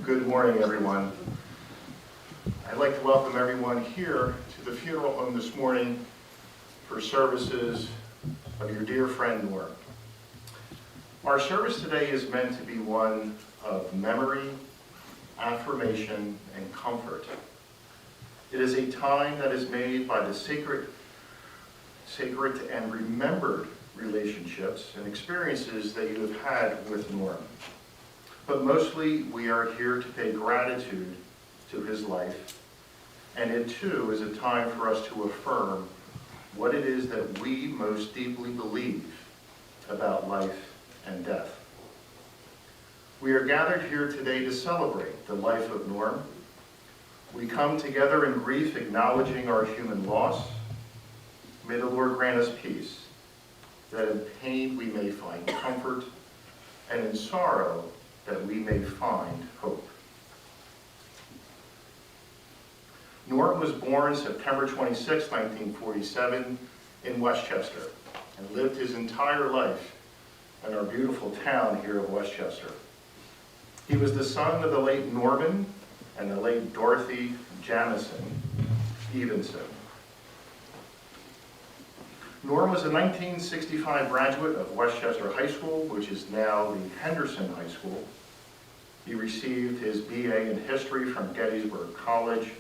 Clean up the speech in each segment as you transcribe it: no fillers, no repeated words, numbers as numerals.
Good morning, everyone. I'd like to welcome everyone here to the funeral home this morning for services of your dear friend Norm. Our service today is meant to be one of memory, affirmation, and comfort. It is a time that is made by the sacred and remembered relationships and experiences that you have had with Norm. But mostly, we are here to pay gratitude to his life, and it too is a time for us to affirm what it is that we most deeply believe about life and death. We are gathered here today to celebrate the life of Norm. We come together in grief, acknowledging our human loss. May the Lord grant us peace, that in pain we may find comfort, and in sorrow that we may find hope. Norm was born September 26, 1947 in Westchester and lived his entire life in our beautiful town here of Westchester. He was the son of the late Norman and the late Dorothy Jensen Eavenson. Norm was a 1965 graduate of Westchester High School, which is now the Henderson High School. He received his BA in History from Gettysburg College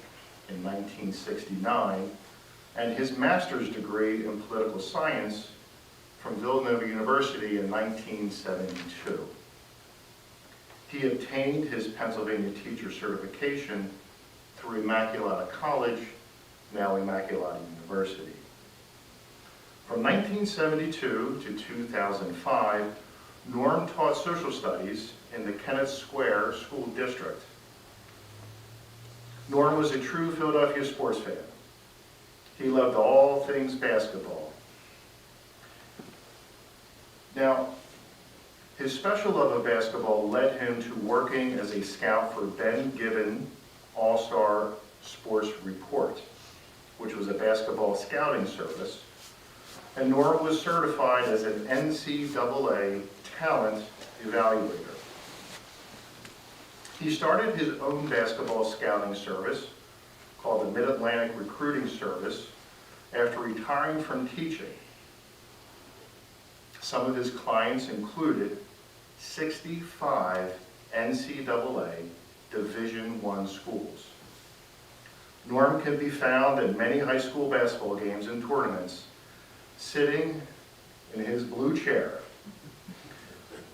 in 1969 and his master's degree in Political Science from Villanova University in 1972. He obtained his Pennsylvania teacher certification through Immaculata College, now Immaculata University. From 1972 to 2005, Norm taught social studies in the Kennett Square School District. Norm was a true Philadelphia sports fan. He loved all things basketball. Now, his special love of basketball led him to working as a scout for Ben Gibbon All-Star Sports Report, which was a basketball scouting service. And Norm was certified as an NCAA talent evaluator. He started his own basketball scouting service called the Mid-Atlantic Recruiting Service after retiring from teaching. Some of his clients included 65 NCAA Division I schools. Norm can be found at many high school basketball games and tournaments, sitting in his blue chair,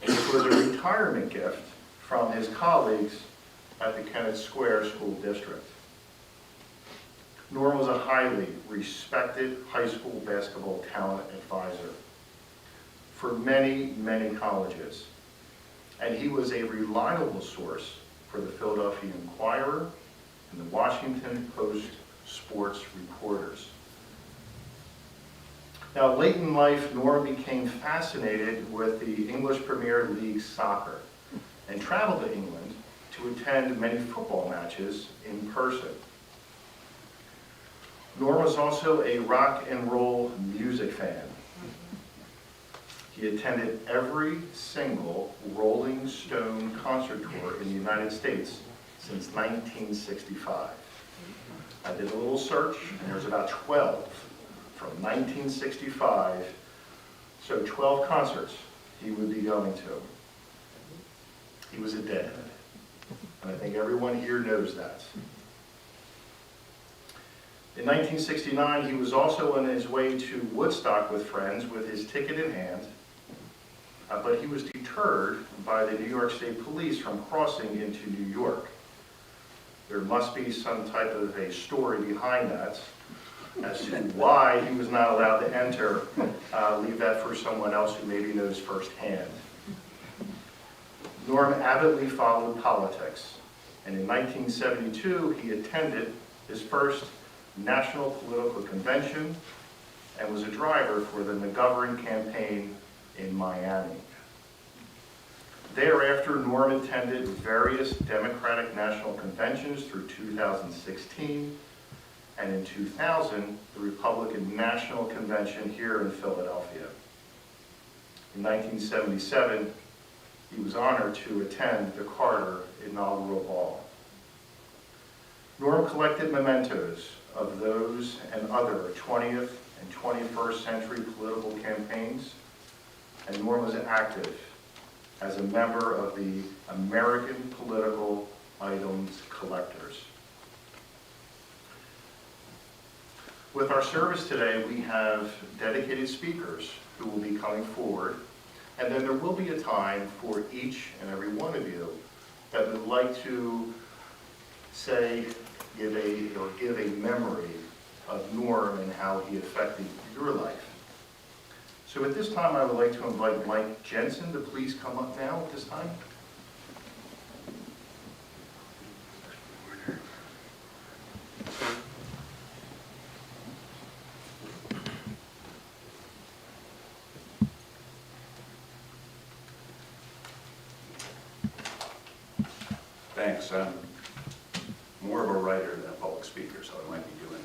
which was a retirement gift from his colleagues at the Kennett Square School District. Norm was a highly respected high school basketball talent advisor for many, many colleges, and he was a reliable source for the Philadelphia Inquirer and the Washington Post sports reporters. Now, late in life, Norm became fascinated with the English Premier League soccer and traveled to England to attend many football matches in person. Norm was also a rock and roll music fan. He attended every single Rolling Stone concert tour in the United States since 1965. I did a little search, and there's about 12 from 1965, so 12 concerts he would be going to. He was a deadhead, and I think everyone here knows that. In 1969, he was also on his way to Woodstock with friends with his ticket in hand, but he was deterred by the New York State Police from crossing into New York. There must be some type of a story behind that as to why he was not allowed to enter. Leave that for someone else who maybe knows firsthand. Norm avidly followed politics, and in 1972 he attended his first national political convention and was a driver for the McGovern campaign in Miami. Thereafter, Norm attended various Democratic national conventions through 2016, and in 2000, the Republican National Convention here in Philadelphia. In 1977, he was honored to attend the Carter inaugural ball. Norm collected mementos of those and other 20th and 21st century political campaigns, and Norm was active as a member of the American Political Items Collectors. With our service today, we have dedicated speakers who will be coming forward, and then there will be a time for each and every one of you that would like to say, give a memory of Norm and how he affected your life. So at this time, I would like to invite Mike Jensen to please come up now at this time. Thanks. I'm more of a writer than a public speaker, so I might be doing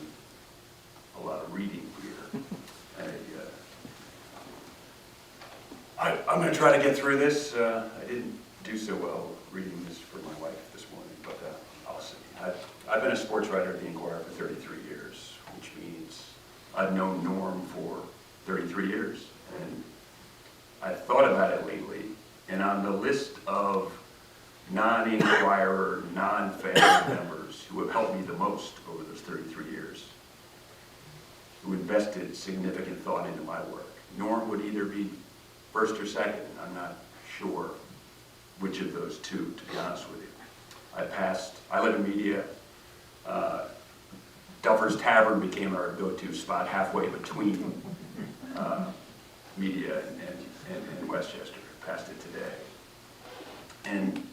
a lot of reading here. I'm going to try to get through this. I didn't do so well reading this for my wife this morning, but I'll see. I've been a sports writer at the Inquirer for 33 years, which means I've known Norm for 33 years. And I've thought about it lately, and on the list of non-Inquirer, non-family members who have helped me the most over those 33 years, who invested significant thought into my work, Norm would either be first or second. I'm not sure which of those two, to be honest with you. I live in media. Duffer's Tavern became our go-to spot halfway between media and Westchester. Passed it today. And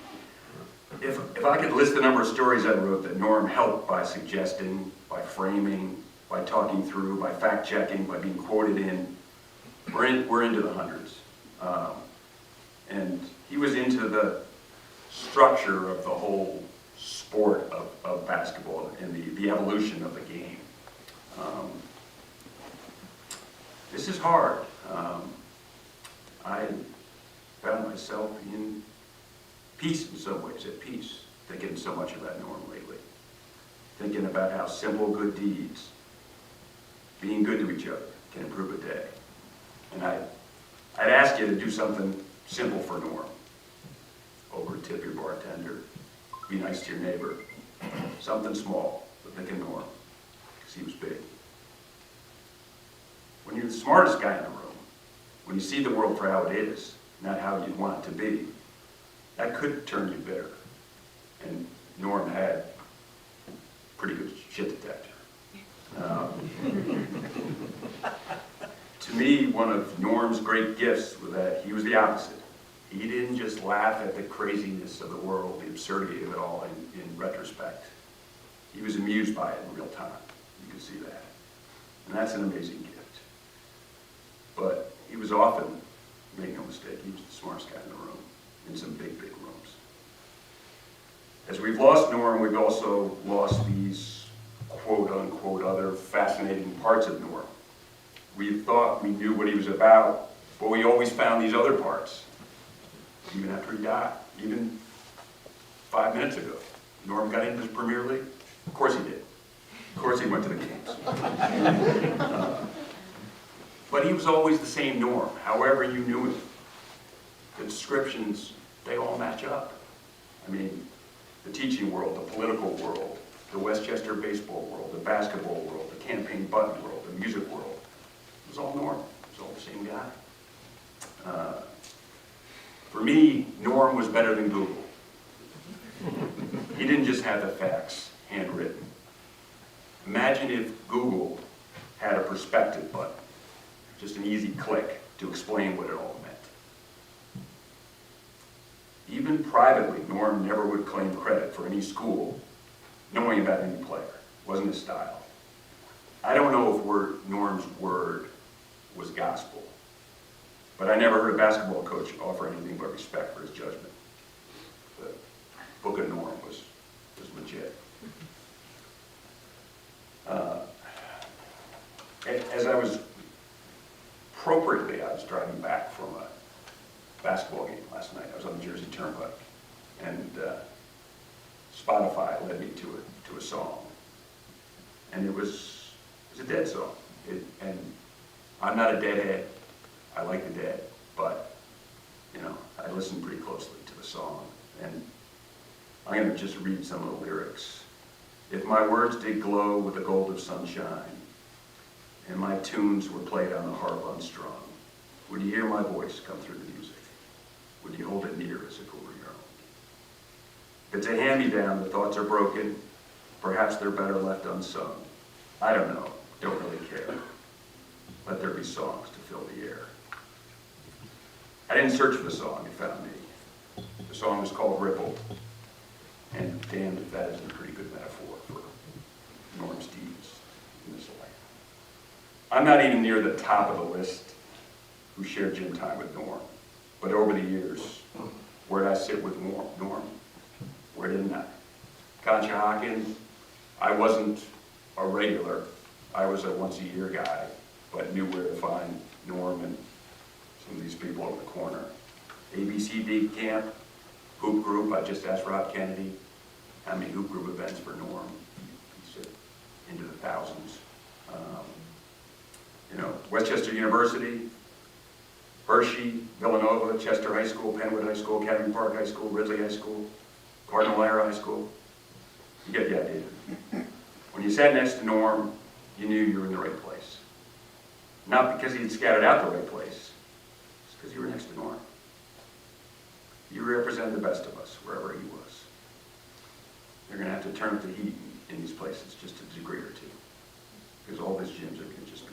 if I could list the number of stories I wrote that Norm helped by suggesting, by framing, by talking through, by fact-checking, by being quoted in, we're into the hundreds. And he was into the structure of the whole sport of basketball and the evolution of the game. This is hard. found myself in peace in some ways, at peace, thinking so much about Norm lately. Thinking about how simple good deeds, being good to each other, can improve a day. And I'd ask you to do something simple for Norm. Over tip your bartender, be nice to your neighbor. Something small, but think of Norm, because he was big. When you're the smartest guy in the room, when you see the world for how it is, not how you'd want it to be, that could turn you bitter. And Norm had pretty good shit detector. To me, one of Norm's great gifts was that he was the opposite. He didn't just laugh at the craziness of the world, the absurdity of it all in retrospect. He was amused by it in real time. You can see that. And that's an amazing gift. But he was often, make no mistake, he was the smartest guy in the room, in some big, big rooms. As we've lost Norm, we've also lost these quote-unquote other fascinating parts of Norm. We thought we knew what he was about, but we always found these other parts, even after he died, even 5 minutes ago. Norm got into the Premier League? Of course he did. Of course he went to the games. But he was always the same Norm, however you knew him. The descriptions, they all match up. I mean, the teaching world, the political world, the Westchester baseball world, the basketball world, the campaign button world, the music world. It was all Norm. It was all the same guy. For me, Norm was better than Google. He didn't just have the facts handwritten. Imagine if Google had a perspective button, just an easy click to explain what it all meant. Even privately, Norm never would claim credit for any school knowing about any player. It wasn't his style. I don't know if Norm's word was gospel, but I never heard a basketball coach offer anything but respect for his judgment. The Book of Norm was legit. As I was driving back from a basketball game last night. I was on the Jersey Turnpike, and Spotify led me to a song, and it was a Dead song. And I'm not a Deadhead. I like the Dead, but I listened pretty closely to the song, and I'm going to just read some of the lyrics. If my words did glow with the gold of sunshine, and my tunes were played on the harp unstrung, would you hear my voice come through the music? Would you hold it near as if it were your own? If it's a hand-me-down, the thoughts are broken, perhaps they're better left unsung. I don't know, don't really care. Let there be songs to fill the air. I didn't search for the song, it found me. The song is called Ripple, and damned if that isn't a pretty good metaphor for Norm's deeds in this life. I'm not even near the top of the list who shared gym time with Norm, but over the years, where did I sit with Norm? Where didn't I? Concha Hopkin, I wasn't a regular. I was a once-a-year guy, but knew where to find Norm and some of these people over the corner. ABCD camp, hoop group, I just asked Rob Kennedy how many hoop group events for Norm. He said into the thousands. Westchester University, Hershey, Villanova, Chester High School, Penwood High School, Academy Park High School, Ridley High School, Cardinal Lara High School. You get the idea. When you sat next to Norm, you knew you were in the right place. Not because he had scattered out the right place, it's because you were next to Norm. You represented the best of us, wherever he was. You're going to have to turn up the heat in these places just a degree or two, because all these gyms are going to just be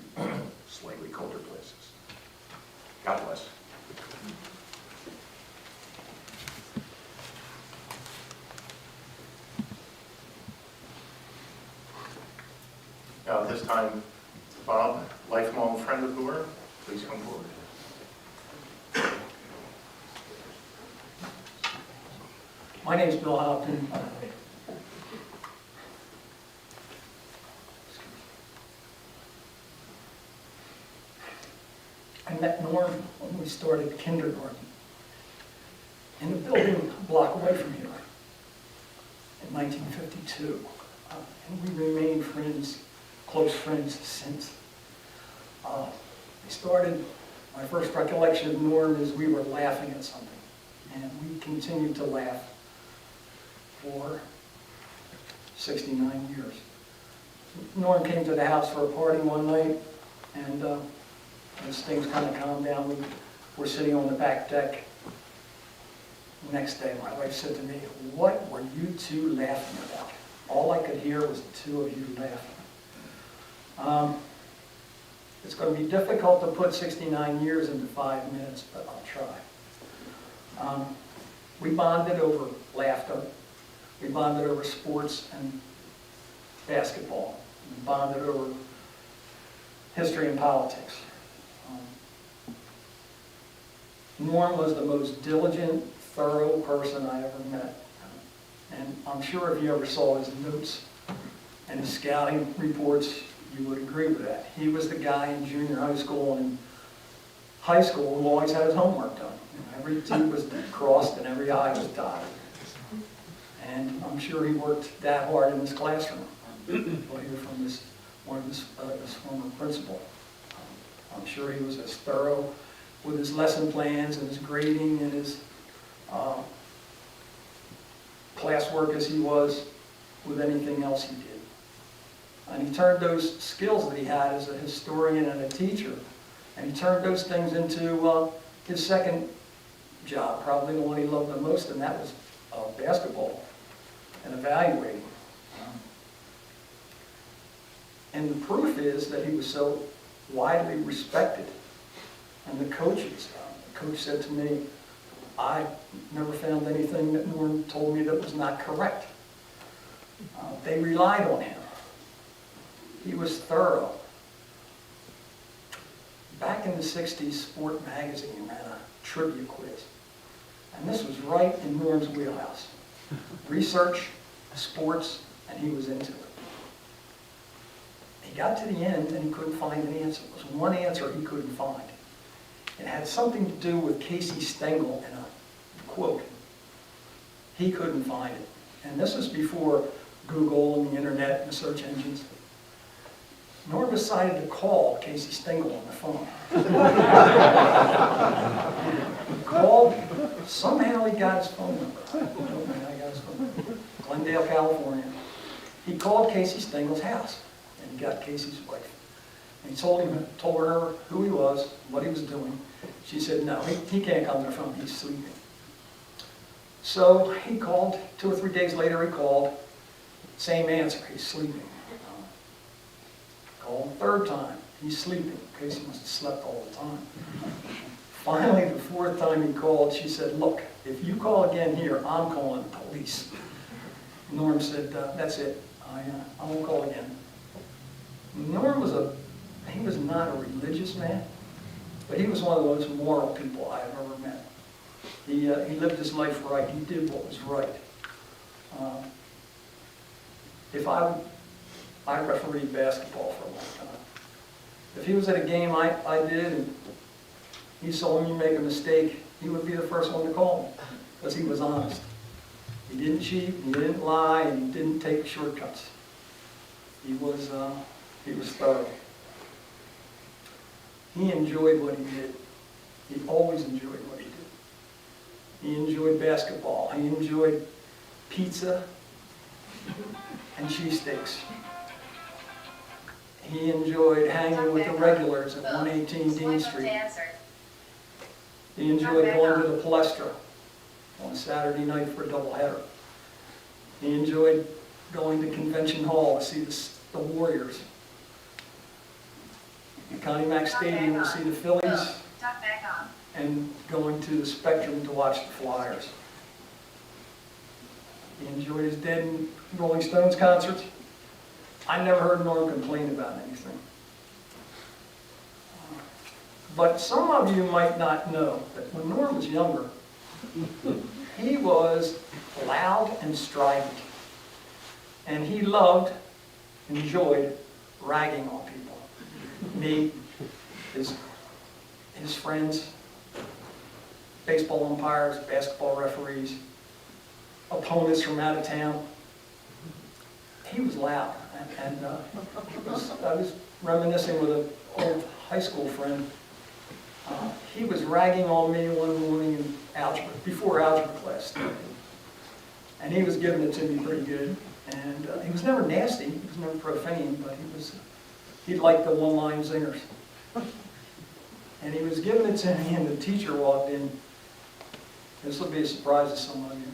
slightly colder places. God bless. Now, at this time, Bob, lifelong friend of Norm, please come forward. My name's Bill Hopkin. I met Norm when we started kindergarten. building a block away from here in 1952. And we remained friends, close friends since. My first recollection of Norm is we were laughing at something. And we continued to laugh for 69 years. Norm came to the house for a party one night, and as things kind of calmed down, we were sitting on the back deck. The next day, my wife said to me, "What were you two laughing about?" All I could hear was the two of you laughing. It's going to be difficult to put 69 years into 5 minutes, but I'll try. We bonded over laughter. We bonded over sports and basketball. We bonded over history and politics. Norm was the most diligent, thorough person I ever met. And I'm sure if you ever saw his notes and his scouting reports, you would agree with that. He was the guy in junior high school and high school who always had his homework done. Every T was crossed and every I was dotted. And I'm sure he worked that hard in his classroom. We'll hear from his former principal. I'm sure he was as thorough with his lesson plans and his grading and his classwork as he was with anything else he did. And he turned those skills that he had as a historian and a teacher, and he turned those things into his second job, probably the one he loved the most, and that was basketball and evaluating. And the proof is that he was so widely respected. And the coaches, the coach said to me, "I never found anything that Norm told me that was not correct." They relied on him. He was thorough. Back in the 60s, Sport Magazine ran a trivia quiz. And this was right in Norm's wheelhouse. Research, sports, and he was into it. He got to the end and he couldn't find an answer. It was one answer he couldn't find. It had something to do with Casey Stengel in a quote. He couldn't find it. And this was before Google and the internet and the search engines. Norm decided to call Casey Stengel on the phone. He called, somehow he got his phone number. I don't know how he got his phone number. Glendale, California. He called Casey Stengel's house, and he got Casey's wife. And he told her who he was, what he was doing. She said, "No, he can't come to the phone, he's sleeping." So he called, 2 or 3 days later he called, same answer, he's sleeping. Called the third time, he's sleeping. Casey must have slept all the time. Finally, the 4th time he called, she said, "Look, if you call again here, I'm calling the police." Norm said, "That's it, I won't call again." Norm was he was not a religious man, but he was one of the most moral people I have ever met. He lived his life right. He did what was right. I refereed basketball for a long time. If he was at a game I did and he saw me make a mistake, he would be the first one to call me because he was honest. He didn't cheat, he didn't lie, and he didn't take shortcuts. He was thorough. He enjoyed what he did. He always enjoyed what he did. He enjoyed basketball. He enjoyed pizza and cheesesteaks. He enjoyed hanging with the regulars at 118 Dean Street. He enjoyed going to the Palestra on a Saturday night for a doubleheader. He enjoyed going to Convention Hall to see the Warriors. At Connie Mack Stadium to see the Phillies, and going to the Spectrum to watch the Flyers. He enjoyed his Dead and Rolling Stones concerts. I never heard Norm complain about anything. But some of you might not know that when Norm was younger, he was loud and strident. And he enjoyed ragging on people. Me, his friends. baseball umpires, basketball referees, opponents from out of town. He was loud, and I was reminiscing with an old high school friend. He was ragging on me one morning in algebra, before algebra class started. And he was giving it to me pretty good. And he was never nasty, he was never profane, but he liked the one-line zingers. And he was giving it to me, and the teacher walked in. This will be a surprise to some of you.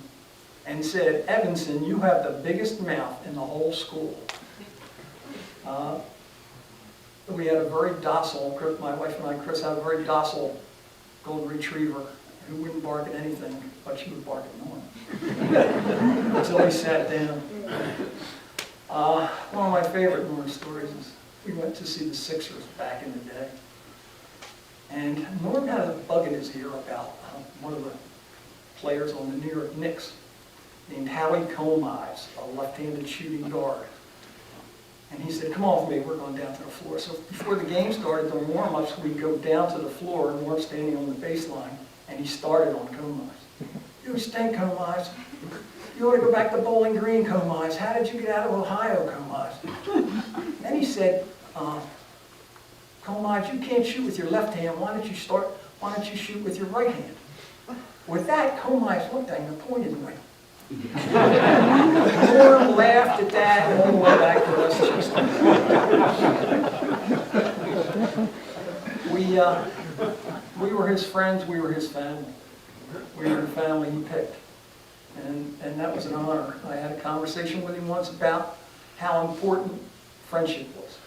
And said, "Eavenson, you have the biggest mouth in the whole school." We had a very docile, my wife and I, Chris, had a very docile golden retriever who wouldn't bark at anything, but she would bark at Norm. Until he sat down. One of my favorite Norm stories is we went to see the Sixers back in the day. And Norm had a bug in his ear about one of the players on the New York Knicks named Howie Comize, a left-handed shooting guard. And he said, "Come on with me, we're going down to the floor." So before the game started, the warm-ups, we'd go down to the floor, and Norm's standing on the baseline, and he started on Comize. "You stink, Comize. You ought to go back to Bowling Green, Comize. How did you get out of Ohio, Comize?" Then he said, "Comize, you can't shoot with your left hand. Why don't you shoot with your right hand?" With that, Comize looked at him and pointed at me. Norm laughed at that all the way back to us. We were his friends, we were his family. We were the family he picked. And that was an honor. I had a conversation with him once about how important friendship was.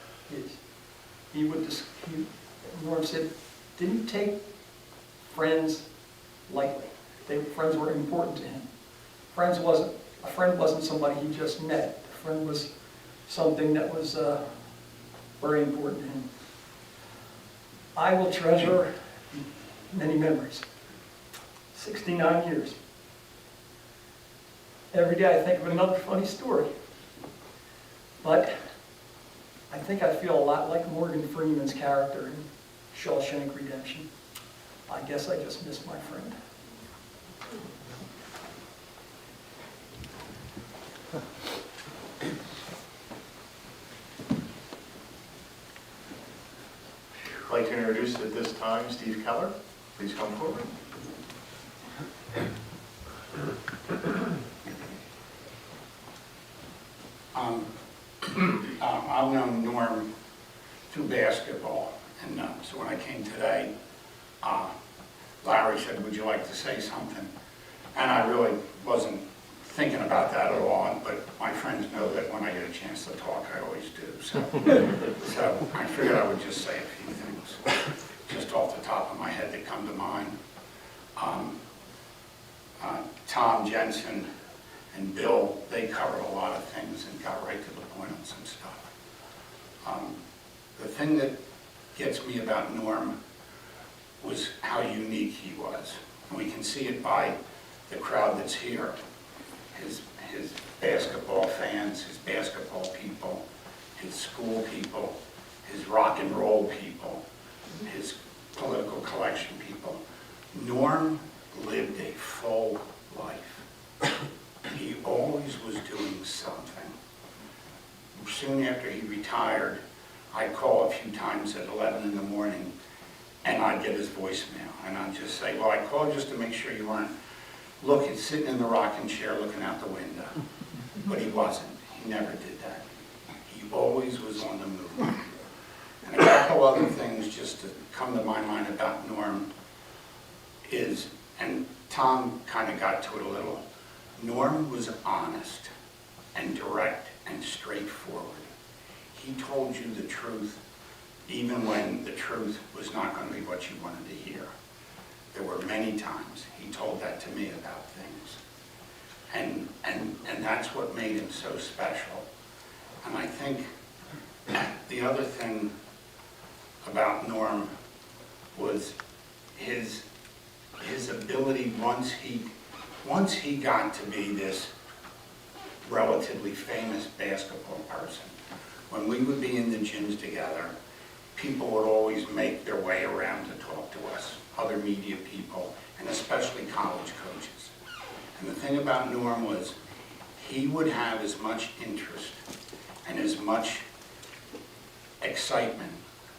Norm said, didn't take friends lightly. Friends were important to him. A friend wasn't somebody he just met. A friend was something that was very important to him. I will treasure many memories. 69 years. Every day I think of another funny story. But I think I feel a lot like Morgan Freeman's character in Shawshank Redemption. I guess I just miss my friend. I'd like to introduce at this time Steve Keller. Please come forward. I've known Norm through basketball, and so when I came today, Larry said, "Would you like to say something?" And I really wasn't thinking about that at all, but my friends know that when I get a chance to talk, I always do. So I figured I would just say a few things, just off the top of my head that come to mind. Tom, Jensen, and Bill, they covered a lot of things and got right to the point on some stuff. The thing that gets me about Norm was how unique he was. And we can see it by the crowd that's here. His basketball fans, his basketball people, his school people, his rock and roll people, his political collection people. Norm lived a full life. He always was doing something. Soon after he retired, I'd call a few times at 11 in the morning, and I'd get his voicemail, and I'd just say, "Well, I called just to make sure you weren't sitting in the rocking chair looking out the window." But he wasn't. He never did that. He always was on the move. And a couple other things just to come to my mind about Norm is, and Tom kind of got to it a little, Norm was honest and direct and straightforward. He told you the truth even when the truth was not going to be what you wanted to hear. There were many times he told that to me about things. And that's what made him so special. And I think the other thing about Norm was his ability, once he got to be this relatively famous basketball person, when we would be in the gyms together, people would always make their way around to talk to us, other media people, and especially college coaches. And the thing about Norm was, he would have as much interest and as much excitement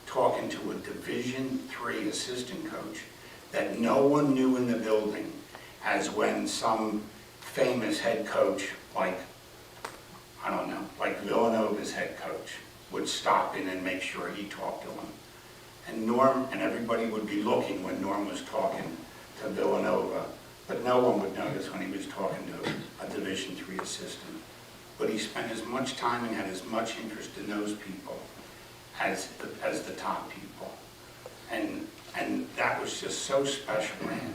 talking to a Division III assistant coach that no one knew in the building as when some famous head coach, like, I don't know, like Villanova's head coach, would stop in and make sure he talked to him. And Norm, and everybody would be looking when Norm was talking to Villanova, but no one would notice when he was talking to a Division III assistant. But he spent as much time and had as much interest in those people as the top people. And that was just so special to him.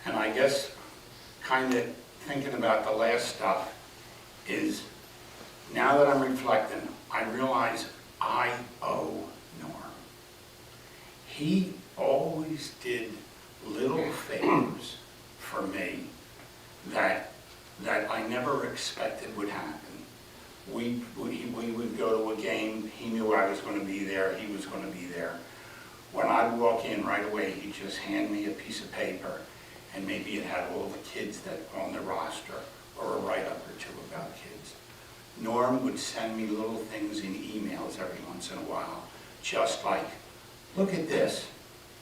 And I guess kind of thinking about the last stuff is, now that I'm reflecting, I realize I owe Norm. He always did little favors for me that I never expected would happen. We would go to a game, he knew I was going to be there, he was going to be there. When I'd walk in right away, he'd just hand me a piece of paper, and maybe it had all the kids that on the roster, or a write-up or two about kids. Norm would send me little things in emails every once in a while, just like, look at this,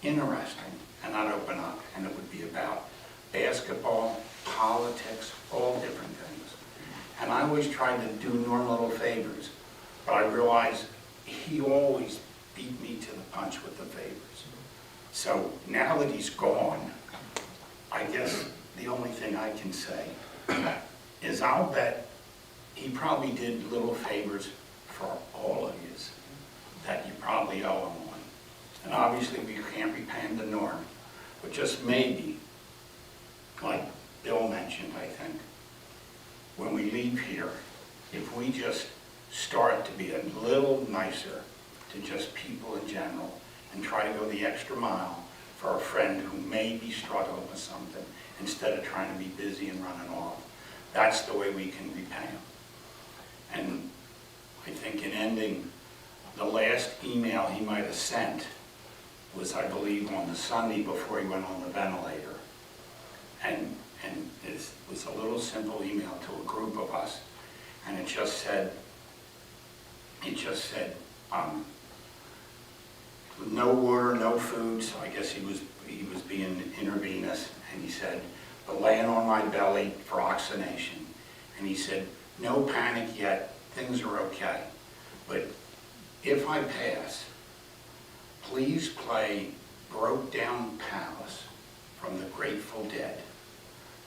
interesting, and I'd open up, and it would be about basketball, politics, all different things. And I always tried to do Norm little favors, but I realized he always beat me to the punch with the favors. So now that he's gone, I guess the only thing I can say is I'll bet he probably did little favors for all of you that you probably owe him one. And obviously we can't repay him to Norm, but just maybe, like Bill mentioned, I think, when we leave here, if we just start to be a little nicer to just people in general and try to go the extra mile for a friend who may be struggling with something instead of trying to be busy and running off, that's the way we can repay him. And I think in ending, the last email he might have sent was, I believe, on the Sunday before he went on the ventilator. And it was a little simple email to a group of us, and it just said, no water, no food, so I guess he was being intravenous, and he said, but laying on my belly for oxygenation. And he said, no panic yet, things are okay. But if I pass, please play Broke Down Palace from the Grateful Dead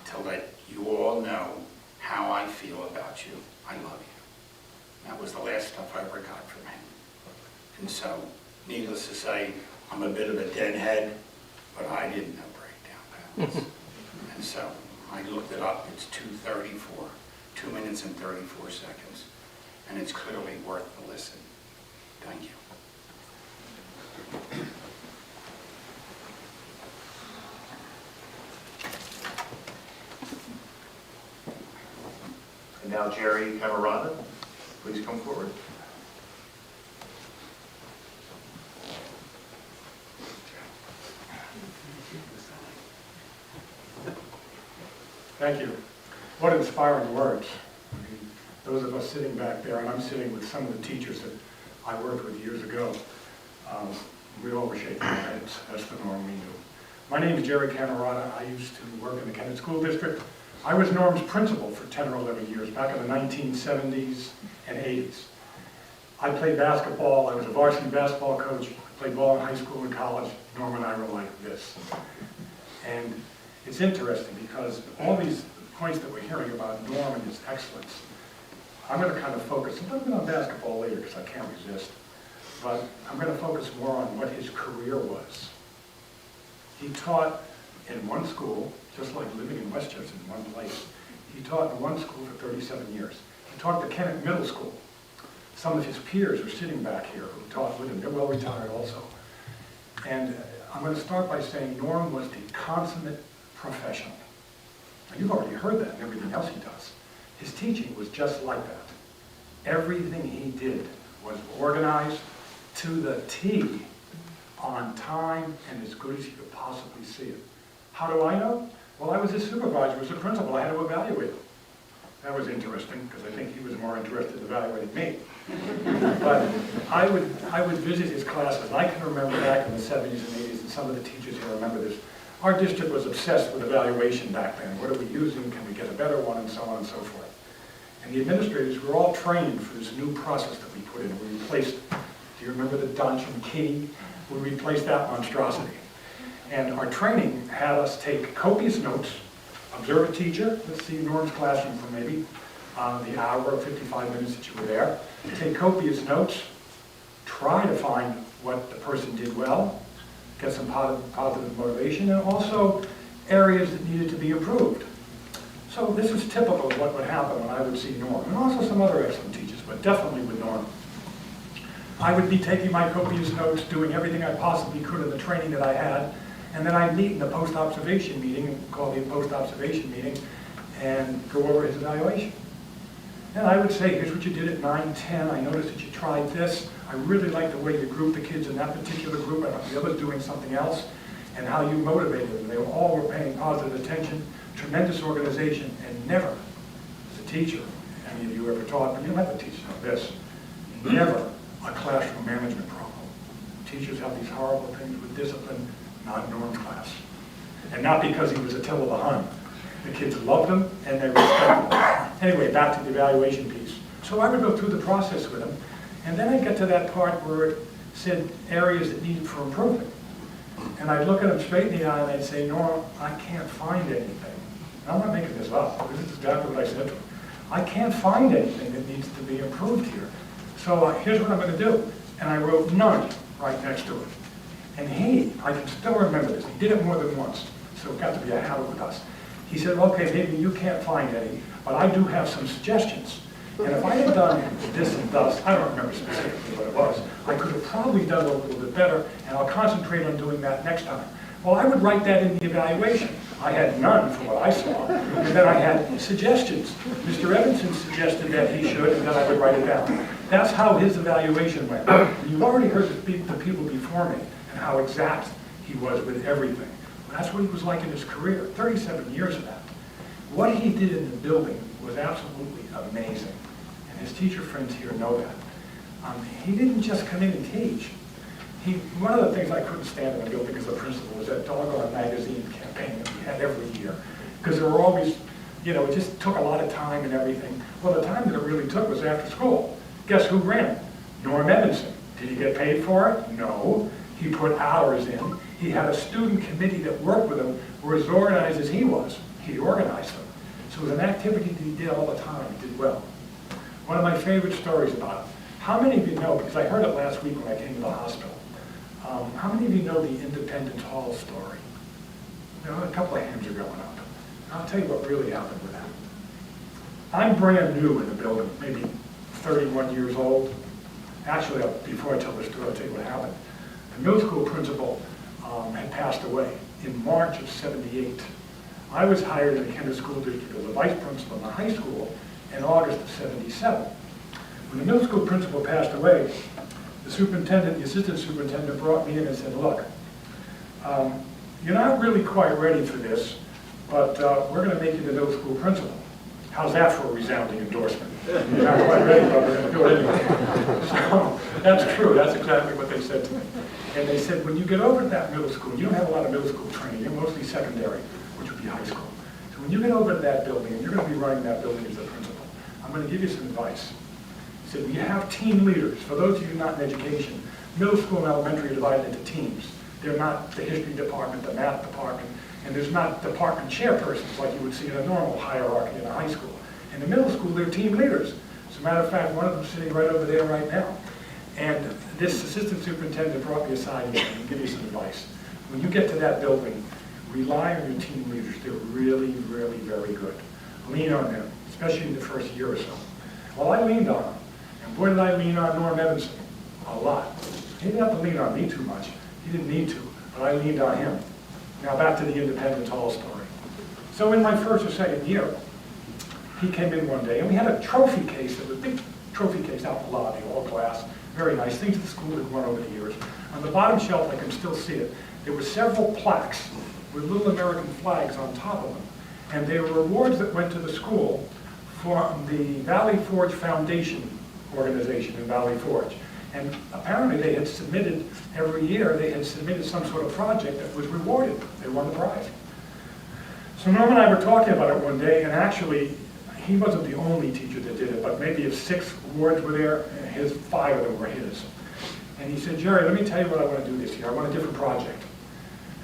to let you all know how I feel about you. I love you. That was the last stuff I ever got from him. And so, needless to say, I'm a bit of a deadhead, but I didn't know Breakdown Palace. And so, I looked it up, it's 2:34, 2 minutes and 34 seconds. And it's clearly worth the listen. Thank you. And now Jerry Havaron, please come forward. Thank you. What inspiring words. I mean, those of us sitting back there, and I'm sitting with some of the teachers that I worked with years ago, we all were shaking our heads. That's the Norm we knew. My name is Jerry Camerata. I used to work in the Kennett School District. I was Norm's principal for 10 or 11 years, back in the 1970s and 80s. I played basketball. I was a varsity basketball coach. I played ball in high school and college. Norm and I were like this. And it's interesting because all these points that we're hearing about Norm and his excellence, I'm going to kind of focus a little bit on basketball later because I can't resist, but I'm going to focus more on what his career was. He taught in one school, just like living in Westchester in one place. He taught in one school for 37 years. He taught the Kennett Middle School. Some of his peers are sitting back here who taught with him. They're well retired also. And I'm going to start by saying Norm was the consummate professional. Now, you've already heard that and everything else he does. His teaching was just like that. Everything he did was organized, to the T, on time and as good as you could possibly see it. How do I know? Well, I was his supervisor as a principal. I had to evaluate him. That was interesting, because I think he was more interested in evaluating me. But I would visit his classes. I can remember back in the 70s and 80s, and some of the teachers here remember this. Our district was obsessed with evaluation back then. What are we using? Can we get a better one? And so on and so forth. And the administrators were all trained for this new process that we put in. We replaced, do you remember the Dunch and Key? We replaced that monstrosity. And our training had us take copious notes, observe a teacher, let's see Norm's classroom for maybe the hour or 55 minutes that you were there, take copious notes, try to find what the person did well, get some positive motivation, and also areas that needed to be improved. So this is typical of what would happen when I would see Norm, and also some other excellent teachers, but definitely with Norm. I would be taking my copious notes, doing everything I possibly could in the training that I had, and then I'd meet in a post-observation meeting, called the post-observation meeting, and go over his evaluation. And I would say, here's what you did at 9, 10, I noticed that you tried this, I really like the way you grouped the kids in that particular group, and the others doing something else, and how you motivated them. They all were paying positive attention, tremendous organization, and never, as a teacher, any of you ever taught, but you don't have to teach know this, never a classroom management problem. Teachers have these horrible things with discipline, not Norm's class. And not because he was Attila the Hun. The kids loved him and they respected him. Anyway, back to the evaluation piece. So I would go through the process with him, and then I'd get to that part where it said areas that needed for improvement. And I'd look at him straight in the eye and I'd say, Norm, I can't find anything. And I'm not making this up, this is exactly what I said to him. I can't find anything that needs to be improved here. So here's what I'm going to do. And I wrote none right next to it. And I can still remember this, he did it more than once, so it got to be a habit with us. He said, okay, maybe you can't find any, but I do have some suggestions. And if I had done this and thus, I don't remember specifically what it was, I could have probably done it a little bit better, and I'll concentrate on doing that next time. Well, I would write that in the evaluation. I had none for what I saw, and then I had suggestions. Mr. Eavenson suggested that he should, and then I would write it down. That's how his evaluation went. You've already heard the people before me, and how exact he was with everything. Well, that's what he was like in his career, 37 years of that. What he did in the building was absolutely amazing, and his teacher friends here know that. He didn't just come in and teach. One of the things I couldn't stand in the building as a principal was that doggone magazine campaign that we had every year. Because there were always, it just took a lot of time and everything. Well, the time that it really took was after school. Guess who ran it? Norm Eavenson. Did he get paid for it? No. He put hours in. He had a student committee that worked with him, were as organized as he was. He organized them. So it was an activity that he did all the time. He did well. One of my favorite stories about him. How many of you know, because I heard it last week when I came to the hospital, how many of you know the Independence Hall story? A couple of hands are going up. I'll tell you what really happened with that. I'm brand new in the building, maybe 31 years old. Actually, before I tell the story, I'll tell you what happened. The middle school principal had passed away in March of '78. I was hired in the Keller School District as a vice principal in the high school in August of '77. When the middle school principal passed away, the assistant superintendent brought me in and said, look, you're not really quite ready for this, but we're going to make you the middle school principal. How's that for a resounding endorsement? You're not quite ready, but we're going to do it anyway. So that's true. That's exactly what they said to me. And they said, when you get over to that middle school, you don't have a lot of middle school training. You're mostly secondary, which would be high school. So when you get over to that building, and you're going to be running that building as a principal, I'm going to give you some advice. He said, we have team leaders. For those of you not in education, middle school and elementary are divided into teams. They're not the history department, the math department, and there's not department chairpersons like you would see in a normal hierarchy in a high school. In the middle school, they're team leaders. As a matter of fact, one of them is sitting right over there right now. And this assistant superintendent brought me aside and said, give you some advice. When you get to that building, rely on your team leaders. They're really, really very good. Lean on them, especially in the first year or so. Well, I leaned on them. And boy, did I lean on Norm Eavenson. A lot. He didn't have to lean on me too much. He didn't need to, but I leaned on him. Now back to the Independence Hall story. So in my first or second year, he came in one day, and we had a trophy case, that was a big trophy case out in the lobby, all glass. Very nice, things the school had won over the years. On the bottom shelf, I can still see it, there were several plaques with little American flags on top of them. And they were awards that went to the school from the Valley Forge Foundation organization in Valley Forge. And apparently they had submitted, every year, they had submitted some sort of project that was rewarded. They won the prize. So Norm and I were talking about it one day, and actually, he wasn't the only teacher that did it, but maybe if 6 awards were there, 5 of them were his. And he said, Jerry, let me tell you what I want to do this year. I want a different project.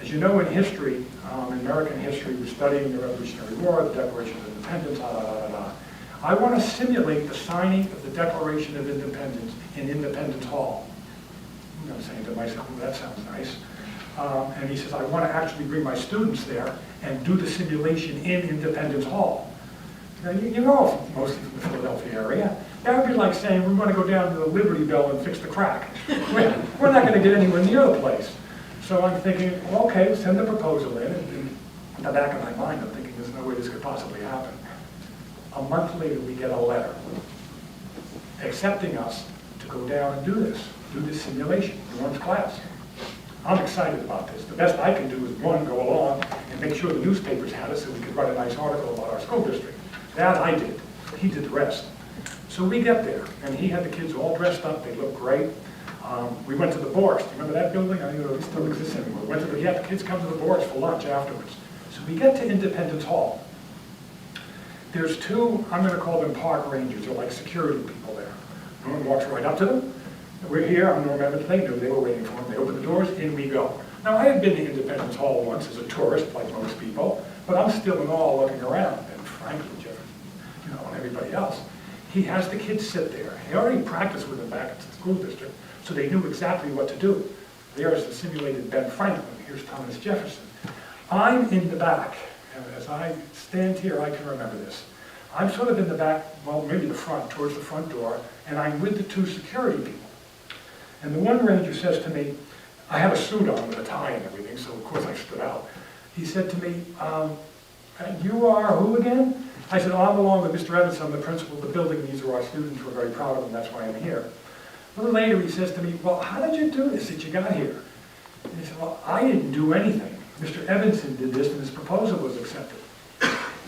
As you know, in history, in American history, we're studying the Revolutionary War, the Declaration of Independence, I want to simulate the signing of the Declaration of Independence in Independence Hall. I'm saying to myself, well, that sounds nice. And he says, I want to actually bring my students there and do the simulation in Independence Hall. Now, you're all mostly from the Philadelphia area. That would be like saying, we want to go down to the Liberty Bell and fix the crack. We're not going to get anywhere near the place. So I'm thinking, well, okay, send the proposal in. And in the back of my mind, I'm thinking, there's no way this could possibly happen. A month later, we get a letter accepting us to go down and do this simulation in Norm's class. I'm excited about this. The best I can do is, one, go along and make sure the newspapers had it so we could write a nice article about our school district. That I did. He did the rest. So we get there, and he had the kids all dressed up. They looked great. We went to the Bourse. Do you remember that building? I don't know if it still exists anymore. He had the kids come to the Bourse for lunch afterwards. So we get to Independence Hall. There's 2, I'm going to call them park rangers, or like security people there. Norm walks right up to them. We're here, I'm Norm Evans. They knew, they were waiting for him. They open the doors, in we go. Now, I had been to Independence Hall once as a tourist, like most people, but I'm still in awe looking around. And frankly, Jeff, and everybody else, he has the kids sit there. He already practiced with them back at the school district, so they knew exactly what to do. There's the simulated Ben Franklin. Here's Thomas Jefferson. I'm in the back. And as I stand here, I can remember this. I'm sort of in the back, well, maybe the front, towards the front door, and I'm with the 2 security people. And the one ranger says to me, I have a suit on with a tie and everything, so of course I stood out. He said to me, you are who again? I said, I'm along with Mr. Eavenson, I'm the principal of the building. These are our students. We're very proud of them. That's why I'm here. A little later, he says to me, well, how did you do this that you got here? And he said, well, I didn't do anything. Mr. Eavenson did this, and his proposal was accepted.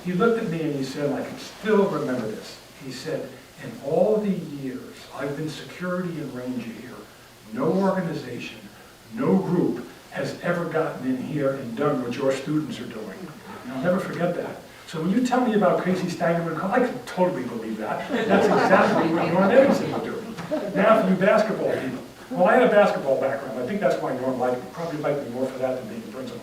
He looked at me and he said, I can still remember this. He said, in all the years I've been security and ranger here, no organization, no group has ever gotten in here and done what your students are doing. And I'll never forget that. So when you tell me about Casey Stangerman, I can totally believe that. That's exactly what Norm Eavenson would do. Now for you basketball people. Well, I had a basketball background. I think that's why Norm liked me. Probably liked me more for that than being a principal.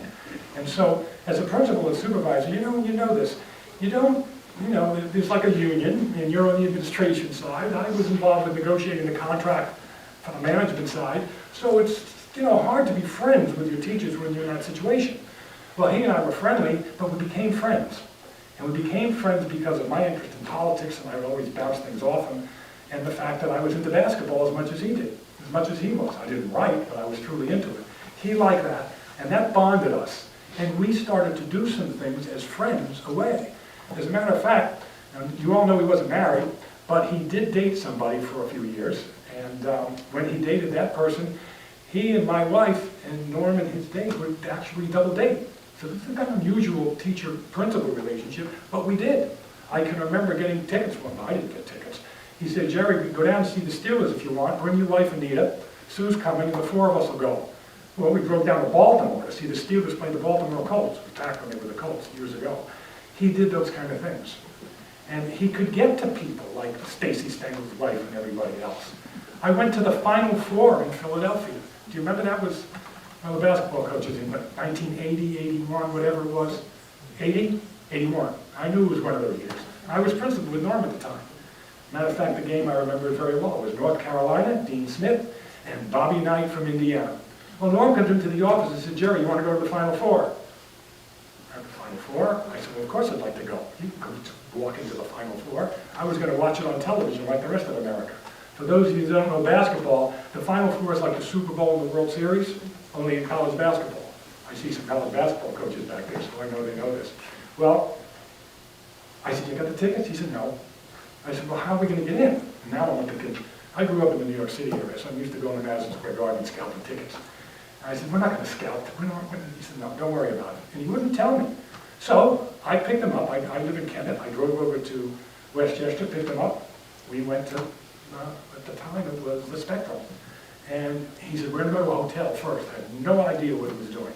And so, as a principal and supervisor, you know this. You don't, there's like a union, and you're on the administration side. I was involved in negotiating the contract for the management side. So it's, hard to be friends with your teachers when you're in that situation. Well, he and I were friendly, but we became friends. And we became friends because of my interest in politics, and I would always bounce things off him, and the fact that I was into basketball as much as he did, as much as he was. I didn't write, but I was truly into it. He liked that, and that bonded us. And we started to do some things as friends away. As a matter of fact, you all know he wasn't married, but he did date somebody for a few years. And when he dated that person, he and my wife and Norm and his date would actually double date. So this is an unusual teacher-principal relationship, but we did. I can remember getting tickets. Well, I didn't get tickets. He said, Jerry, we can go down and see the Steelers if you want. Bring your wife, Anita. Sue's coming, and the 4 of us will go. Well, we drove down to Baltimore to see the Steelers play the Baltimore Colts. We attacked when they were the Colts years ago. He did those kind of things. And he could get to people like Stacy Stengel's wife and everybody else. I went to the Final Four in Philadelphia. Do you remember that was one of the basketball coaches in 1980, 81, whatever it was? 80? 81. I knew it was one of those years. I was principal with Norm at the time. Matter of fact, the game I remember very well. It was North Carolina, Dean Smith, and Bobby Knight from Indiana. Well, Norm comes into the office and said, Jerry, you want to go to the Final Four? The Final Four? I said, well, of course I'd like to go. You can walk into the Final Four. I was going to watch it on television like the rest of America. For those of you who don't know basketball, the Final Four is like the Super Bowl and the World Series, only in college basketball. I see some college basketball coaches back there, so I know they know this. Well, I said, you got the tickets? He said, no. I said, well, how are we going to get in? And now I'm thinking, I grew up in the New York City area, so I'm used to going to Madison Square Garden and scalping tickets. And I said, we're not going to scalp. He said, no, don't worry about it. And he wouldn't tell me. So I picked him up. I live in Kennet. I drove over to Westchester, picked him up. We went to, at the time, it was the Spectrum. And he said, we're going to go to a hotel first. I had no idea what he was doing.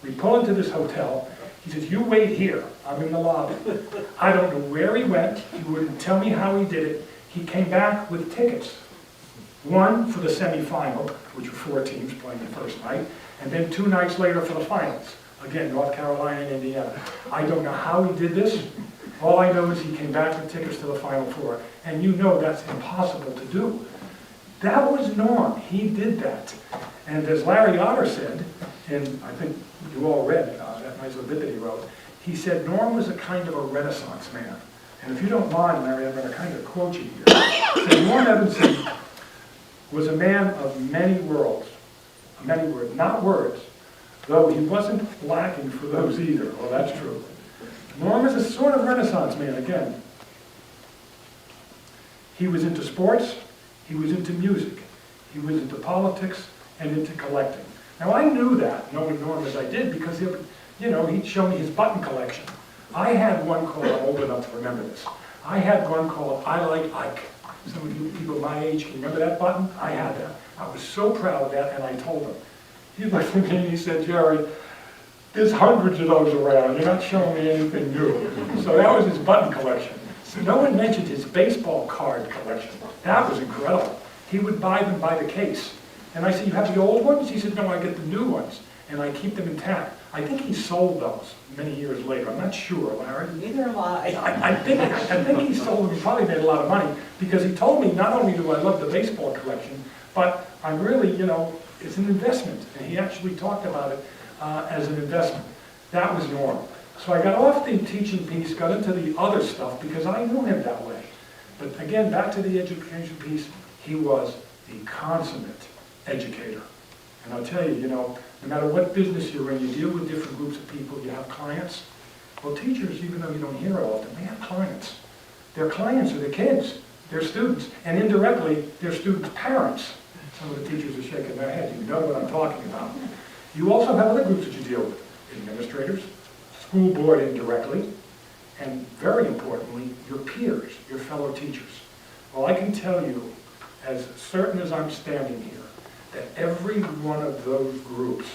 We pull into this hotel. He says, you wait here. I'm in the lobby. I don't know where he went. He wouldn't tell me how he did it. He came back with tickets. One for the semifinal, which were 4 teams playing the first night, and then 2 nights later for the finals. Again, North Carolina and Indiana. I don't know how he did this. All I know is he came back with tickets to the Final Four. And you know that's impossible to do. That was Norm. He did that. And as Larry Otter said, and I think you all read that nice little bit that he wrote, he said Norm was a kind of a Renaissance man. And if you don't mind, Larry, I'm going to kind of quote you here. He said, Norm Eavenson was a man of many worlds, not words, though he wasn't lacking for those either. Well, that's true. Norm is a sort of Renaissance man again. He was into sports, he was into music, he was into politics, and into collecting. Now I knew that, knowing Norm as I did, because he'd show me his button collection. I had one called, I'm old enough to remember this, I had one called I Like Ike. Some of you people my age can remember that button? I had that. I was so proud of that, and I told him. He looked at me and he said, Jerry, there's hundreds of those around. You're not showing me anything new. So that was his button collection. So no one mentioned his baseball card collection. That was incredible. He would buy them by the case. And I said, you have the old ones? He said, no, I get the new ones. And I keep them intact. I think he sold those many years later. I'm not sure, Larry. Neither am I. I think he sold them. He probably made a lot of money because he told me not only do I love the baseball collection, but I'm really, it's an investment. And he actually talked about it as an investment. That was Norm. So I got off the teaching piece, got into the other stuff because I knew him that way. But again, back to the education piece, he was the consummate educator. And I'll tell you, no matter what business you're in, you deal with different groups of people, you have clients. Well, teachers, even though you don't hear it often, they have clients. Their clients are the kids, their students, and indirectly, their students' parents. Some of the teachers are shaking their head. You know what I'm talking about. You also have other groups that you deal with. Administrators, school board indirectly, and very importantly, your peers, your fellow teachers. Well, I can tell you, as certain as I'm standing here, that every one of those groups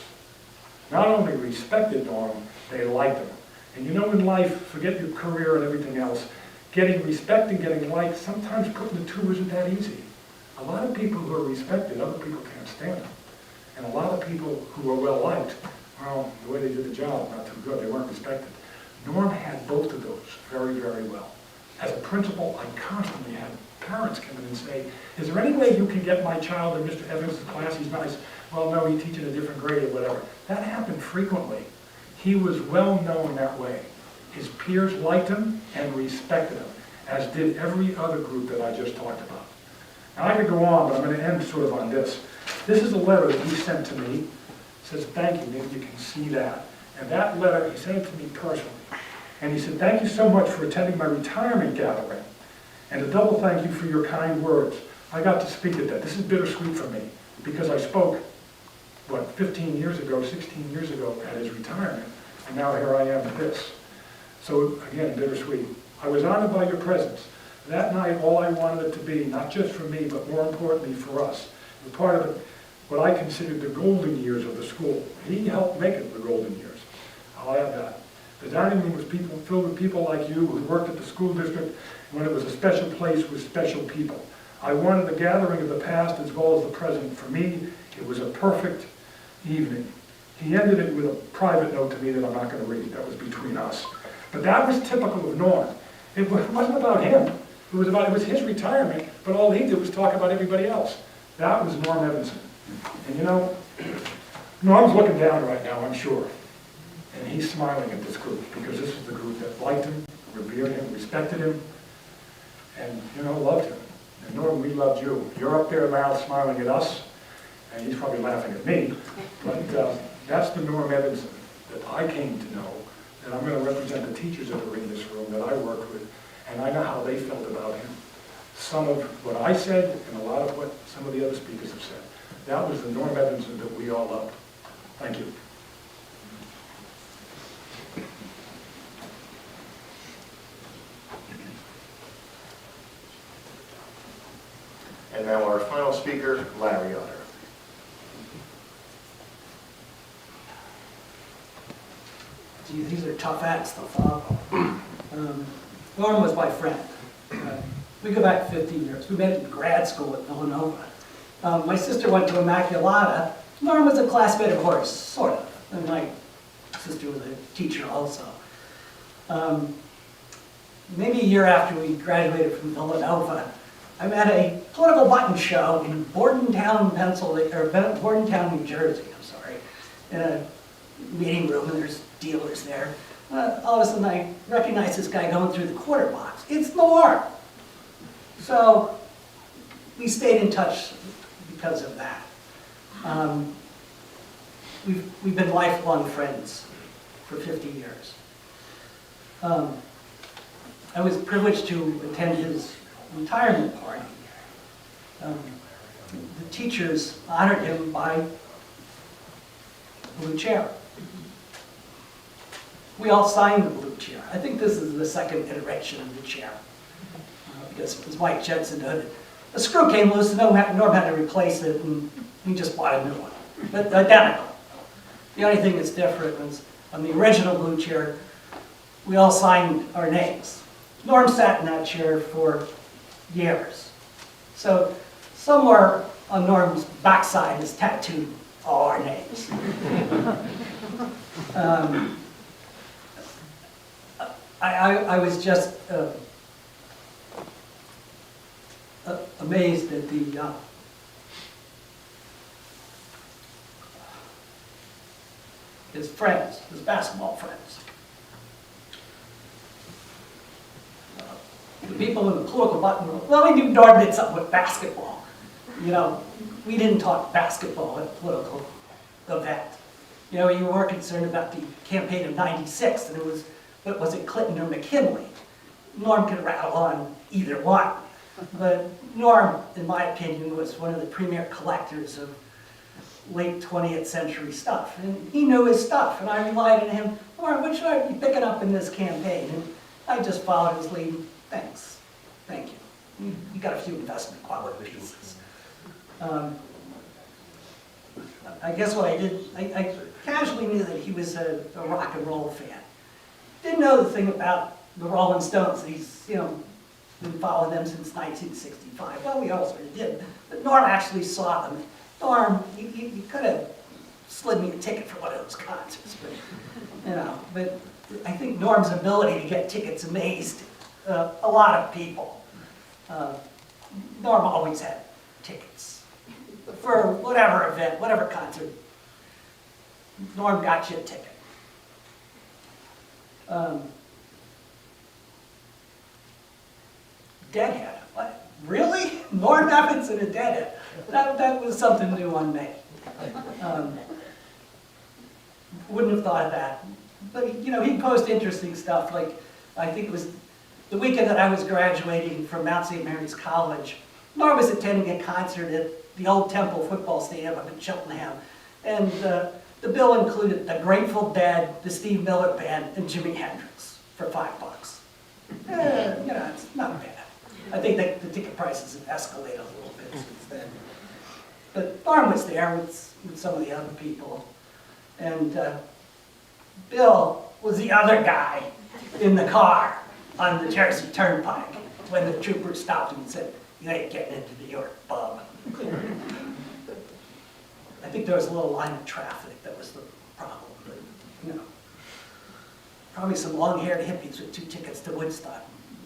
not only respected Norm, they liked him. And in life, forget your career and everything else, getting respect and getting liked, sometimes putting the two isn't that easy. A lot of people who are respected, other people can't stand them. And a lot of people who are well liked, well, the way they did the job, not too good, they weren't respected. Norm had both of those very, very well. As a principal, I constantly had parents come in and say, is there any way you can get my child in Mr. Evans' class? He's nice. Well, no, he teaches a different grade or whatever. That happened frequently. He was well known that way. His peers liked him and respected him, as did every other group that I just talked about. Now, I could go on, but I'm going to end sort of on this. This is a letter that he sent to me. It says, thank you. Maybe you can see that. And that letter, he sent it to me personally. And he said, thank you so much for attending my retirement gathering. And a double thank you for your kind words. I got to speak at that. This is bittersweet for me because I spoke, 15 years ago, 16 years ago at his retirement, and now here I am at this. So again, bittersweet. I was honored by your presence. That night, all I wanted it to be, not just for me, but more importantly for us, was part of it, what I considered the golden years of the school. He helped make it the golden years. I'll add that. The dining room was filled with people like you who worked at the school district when it was a special place with special people. I wanted the gathering of the past as well as the present. For me, it was a perfect evening. He ended it with a private note to me that I'm not going to read. That was between us. But that was typical of Norm. It wasn't about him. It was his retirement, but all he did was talk about everybody else. That was Norm Eavenson. And Norm's looking down right now, I'm sure. And he's smiling at this group because this is the group that liked him, revered him, respected him, and, loved him. And Norm, we loved you. You're up there now smiling at us, and he's probably laughing at me. But that's the Norm Eavenson that I came to know, that I'm going to represent the teachers that are in this room that I work with, and I know how they felt about him. some of what I said and a lot of what some of the other speakers have said. That was the Norm Eavenson that we all loved. Thank you. And now our final speaker, Larry Otter. Gee, these are tough acts to follow. Norm was my friend. We go back 15 years. We met in grad school at Villanova. My sister went to Immaculata. Norm was a classmate of hers, sort of. And my sister was a teacher also. Maybe a year after we graduated from Villanova, I'm at a political button show in Bordentown, Pennsylvania, or Bordentown, New Jersey, I'm sorry, in a meeting room, and there's dealers there. All of a sudden, I recognize this guy going through the quarter box. It's Norm. So we stayed in touch because of that. We've been lifelong friends for 50 years. I was privileged to attend his retirement party. The teachers honored him by a blue chair. We all signed the blue chair. I think this is the second iteration of the chair. Because as Mike Jensen noted, the screw came loose and Norm had to replace it, and he just bought a new one. But identical. The only thing that's different was on the original blue chair, we all signed our names. Norm sat in that chair for years. So somewhere on Norm's backside is tattooed all our names. I was just amazed at his friends, his basketball friends. The people in the political button room, well, we knew Norm did something with basketball. You know, we didn't talk basketball at a political event. You know, you were more concerned about the campaign of '96, and it was it Clinton or McKinley? Norm could rattle on either one. But Norm, in my opinion, was one of the premier collectors of late 20th century stuff. And he knew his stuff, and I relied on him. Norm, what should I be picking up in this campaign? And I just followed his lead. Thanks. Thank you. You got a few investment quality pieces. I guess what I did, I casually knew that he was a rock and roll fan. Didn't know the thing about the Rolling Stones. He's, you know, been following them since 1965. Well, we all sort of did. But Norm actually saw them. Norm, you could have slid me a ticket for one of those concerts, but, you know, but I think Norm's ability to get tickets amazed a lot of people. Norm always had tickets for whatever event, whatever concert. Norm got you a ticket. Deadhead. What? Really? Norm Eavenson, a deadhead. That was something new on me. Wouldn't have thought of that. But, you know, he'd post interesting stuff. Like, I think it was the weekend that I was graduating from Mount St. Mary's College. Norm was attending a concert at the old Temple football stadium up in Cheltenham. And the bill included the Grateful Dead, the Steve Miller Band, and Jimi Hendrix for $5. You know, it's not bad. I think that the ticket prices have escalated a little bit since then. But Norm was there with some of the other people. And Bill was the other guy in the car on the Jersey Turnpike when the trooper stopped him and said, "You ain't getting into New York, bub." I think there was a little line of traffic that was the problem, but, you know. Probably some long-haired hippies with 2 tickets to Woodstock.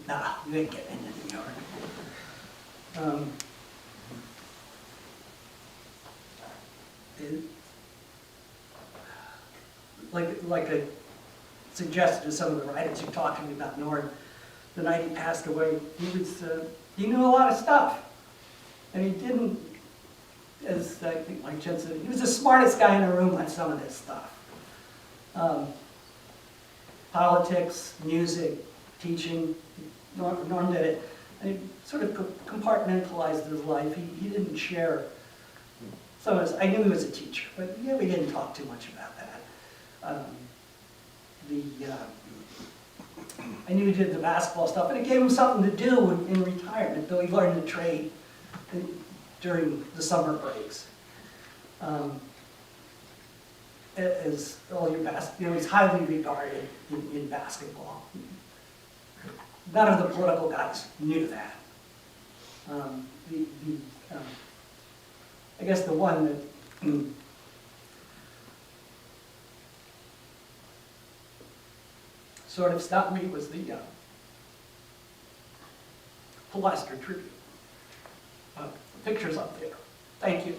Nah, you ain't getting into New York. Like I suggested to some of the writers who talked to me about Norm, the night he passed away, he knew a lot of stuff. And he didn't, as I think Mike Jensen said, he was the smartest guy in the room on some of this stuff. Politics, music, teaching, Norm did it. And he sort of compartmentalized his life. He didn't share some of his, I knew he was a teacher, but yeah, we didn't talk too much about that. I knew he did the basketball stuff, and it gave him something to do in retirement, though he learned a trade during the summer breaks. As all your he's highly regarded in basketball. None of the political guys knew that. I guess the one that sort of stopped me was the Leicester Tribute. The picture's up there. Thank you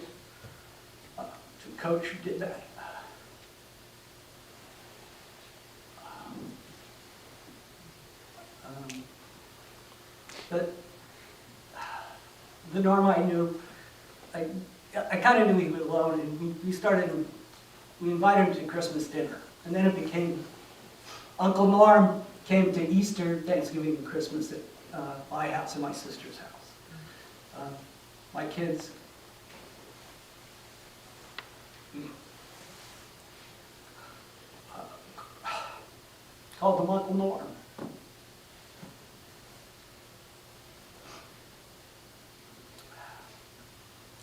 to the coach who did that. But the Norm I knew, I kind of knew he was alone, and we invited him to Christmas dinner. And then it became, Uncle Norm came to Easter, Thanksgiving, and Christmas at my house and my sister's house. My kids called him Uncle Norm.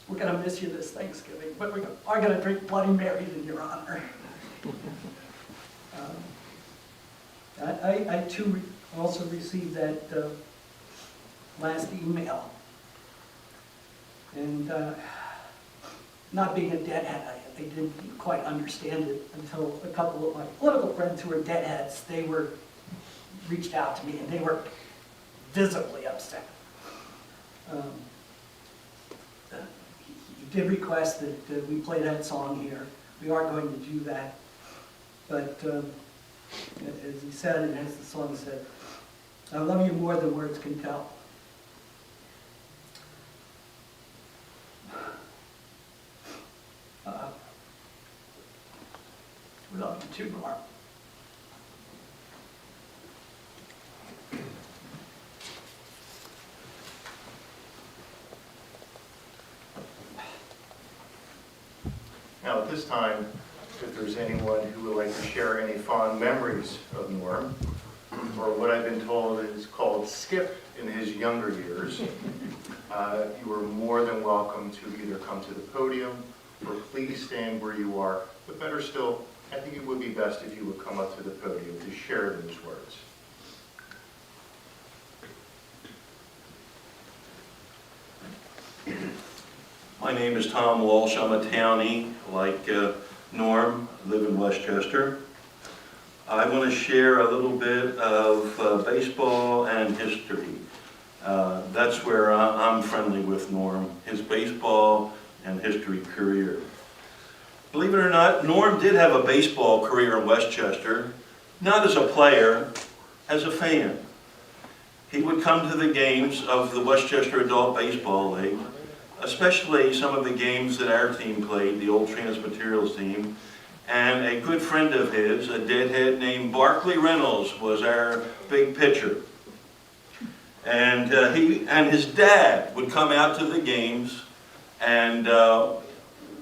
We're going to miss you this Thanksgiving, but we are going to drink Bloody Marys in your honor. I too also received that last email. And not being a deadhead, I didn't quite understand it until a couple of my political friends who were deadheads, they reached out to me and they were visibly upset. He did request that we play that song here. We are going to do that. But as he said, and as the song said, I love you more than words can tell. We love you too, Norm. Now, at this time, if there's anyone who would like to share any fond memories of Norm, or what I've been told is called Skip in his younger years, you are more than welcome to either come to the podium or please stand where you are. But better still, I think it would be best if you would come up to the podium to share those words. My name is Tom Walsh. I'm a townie, like Norm, live in Westchester. I want to share a little bit of baseball and history. That's where I'm friendly with Norm, his baseball and history career. Believe it or not, Norm did have a baseball career in Westchester, not as a player, as a fan. He would come to the games of the Westchester Adult Baseball League, especially some of the games that our team played, the old Transmaterials team, and a good friend of his, a deadhead named Barkley Reynolds, was our big pitcher. And he and his dad would come out to the games and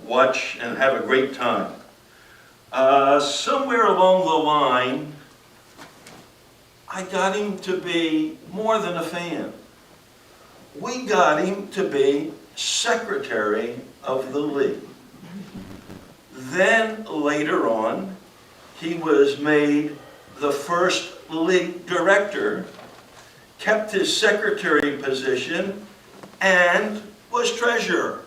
watch and have a great time. Somewhere along the line, I got him to be more than a fan. We got him to be secretary of the league. Then later on, he was made the first league director, kept his secretary position, and was treasurer.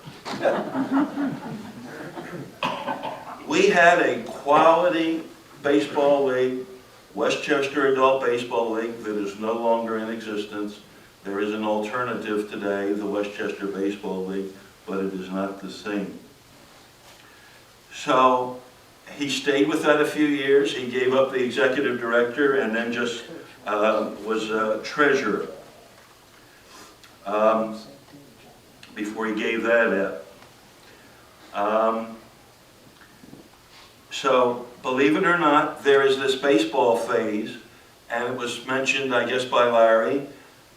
We had a quality baseball league, Westchester Adult Baseball League, that is no longer in existence. There is an alternative today, the Westchester Baseball League, but it is not the same. So he stayed with that a few years. He gave up the executive director and then just was treasurer before he gave that up. So believe it or not, there is this baseball phase, and it was mentioned, I guess, by Larry,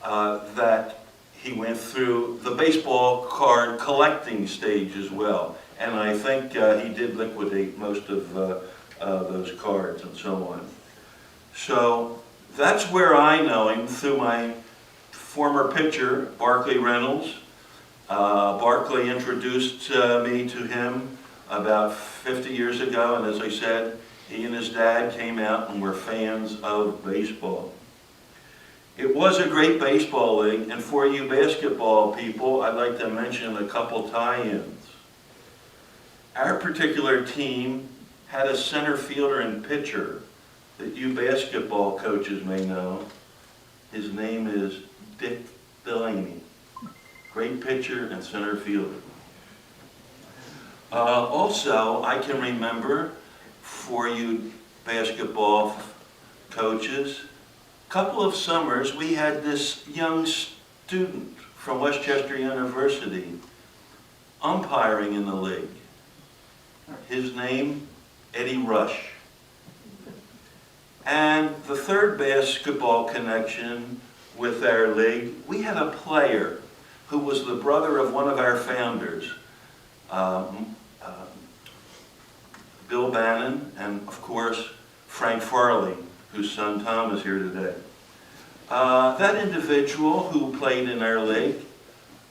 that he went through the baseball card collecting stage as well. And I think he did liquidate most of those cards and so on. So that's where I know him, through my former pitcher, Barclay Reynolds. Barclay introduced me to him about 50 years ago, and as I said, he and his dad came out and were fans of baseball. It was a great baseball league, and for you basketball people, I'd like to mention a couple tie-ins. Our particular team had a center fielder and pitcher that you basketball coaches may know. His name is Dick Delaney. Great pitcher and center fielder. Also, I can remember, for you basketball coaches, a couple of summers we had this young student from Westchester University umpiring in the league. His name, Eddie Rush. And the third basketball connection with our league, we had a player who was the brother of one of our founders, Bill Bannon, and of course Frank Farley, whose son Tom is here today. That individual who played in our league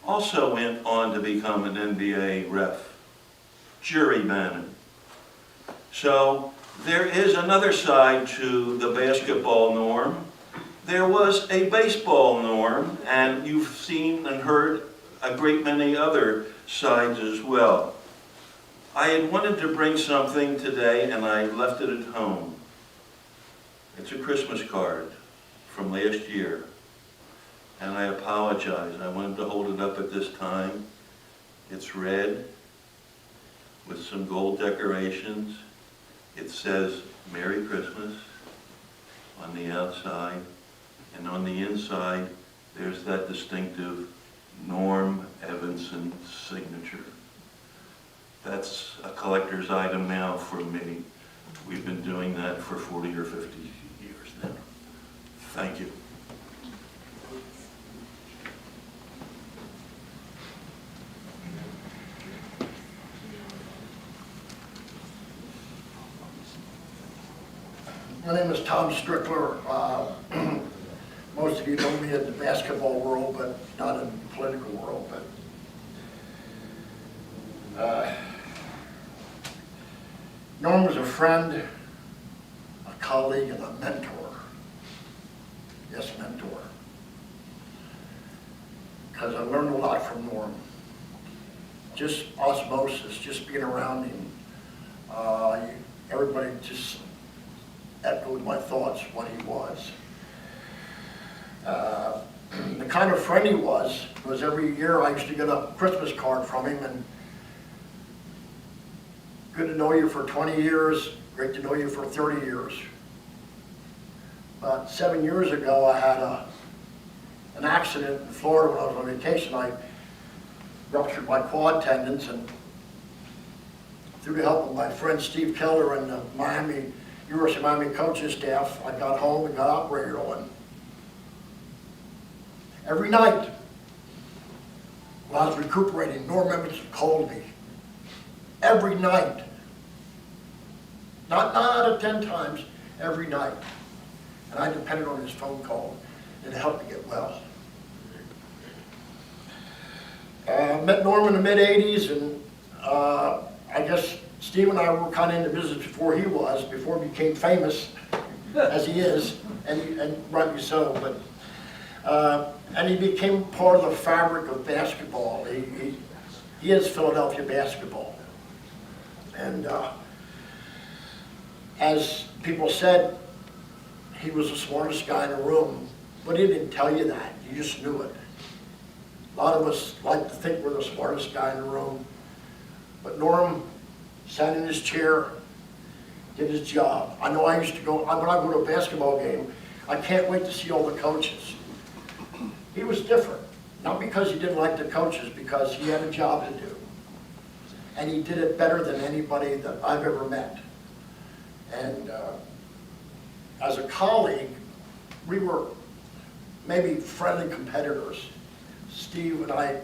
also went on to become an NBA ref, Jerry Bannon. So there is another side to the basketball norm. There was a baseball norm, and you've seen and heard a great many other sides as well. I had wanted to bring something today, and I left it at home. It's a Christmas card from last year, and I apologize. I wanted to hold it up at this time. It's red with some gold decorations. It says Merry Christmas on the outside, and on the inside there's that distinctive Norm Eavenson signature. That's a collector's item now for me. We've been doing that for 40 or 50 years now. Thank you. My name is Tom Strickler. Most of you know me in the basketball world, but not in the political world. But Norm was a friend, a colleague, and a mentor. Yes, mentor. Because I learned a lot from Norm. Just osmosis, just being around him. Everybody just echoed my thoughts, what he was. The kind of friend he was every year I used to get a Christmas card from him, and good to know you for 20 years, great to know you for 30 years. About 7 years ago, I had an accident in Florida when I was on vacation. I ruptured my quad tendons, and through the help of my friend Steve Keller and the University of Miami coaching staff, I got home and got operated on. Every night, while I was recuperating, Norm Eavenson called me. Every night. Not 9 out of 10 times, every night. And I depended on his phone call, and it helped me get well. Met Norm in the mid-'80s, and I guess Steve and I were kind of in the business before he became famous, as he is, and rightly so. But and he became part of the fabric of basketball. He is Philadelphia basketball. And as people said, he was the smartest guy in the room, but he didn't tell you that. You just knew it. A lot of us like to think we're the smartest guy in the room, but Norm sat in his chair, did his job. I know I used to go, when I go to a basketball game, I can't wait to see all the coaches. He was different, not because he didn't like the coaches, because he had a job to do. And he did it better than anybody that I've ever met. And as a colleague, we were maybe friendly competitors. Steve and I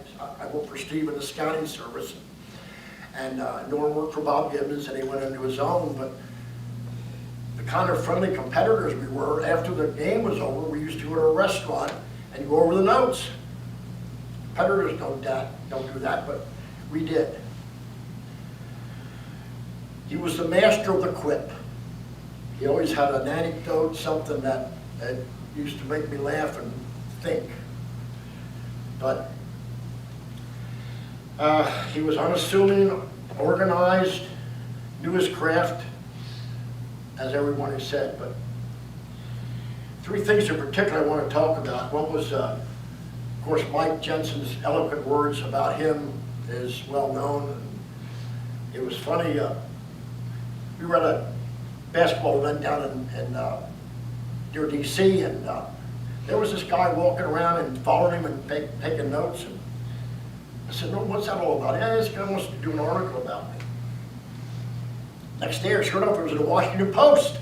worked for Steve in the scouting service. And Norm worked for Bob Gibbons, and he went into his own. But the kind of friendly competitors we were, after the game was over, we used to go to a restaurant and go over the notes. Competitors don't do that, but we did. He was the master of the quip. He always had an anecdote, something that used to make me laugh and think. But he was unassuming, organized, knew his craft, as everyone has said. But three things in particular I want to talk about. One was, of course, Mike Jensen's eloquent words about him is well known. It was funny, we were at a basketball event down near DC, and there was this guy walking around and following him and taking notes. And I said, "No, what's that all about?" "Yeah, this guy wants to do an article about me." Next day, sure enough, it was in the Washington Post.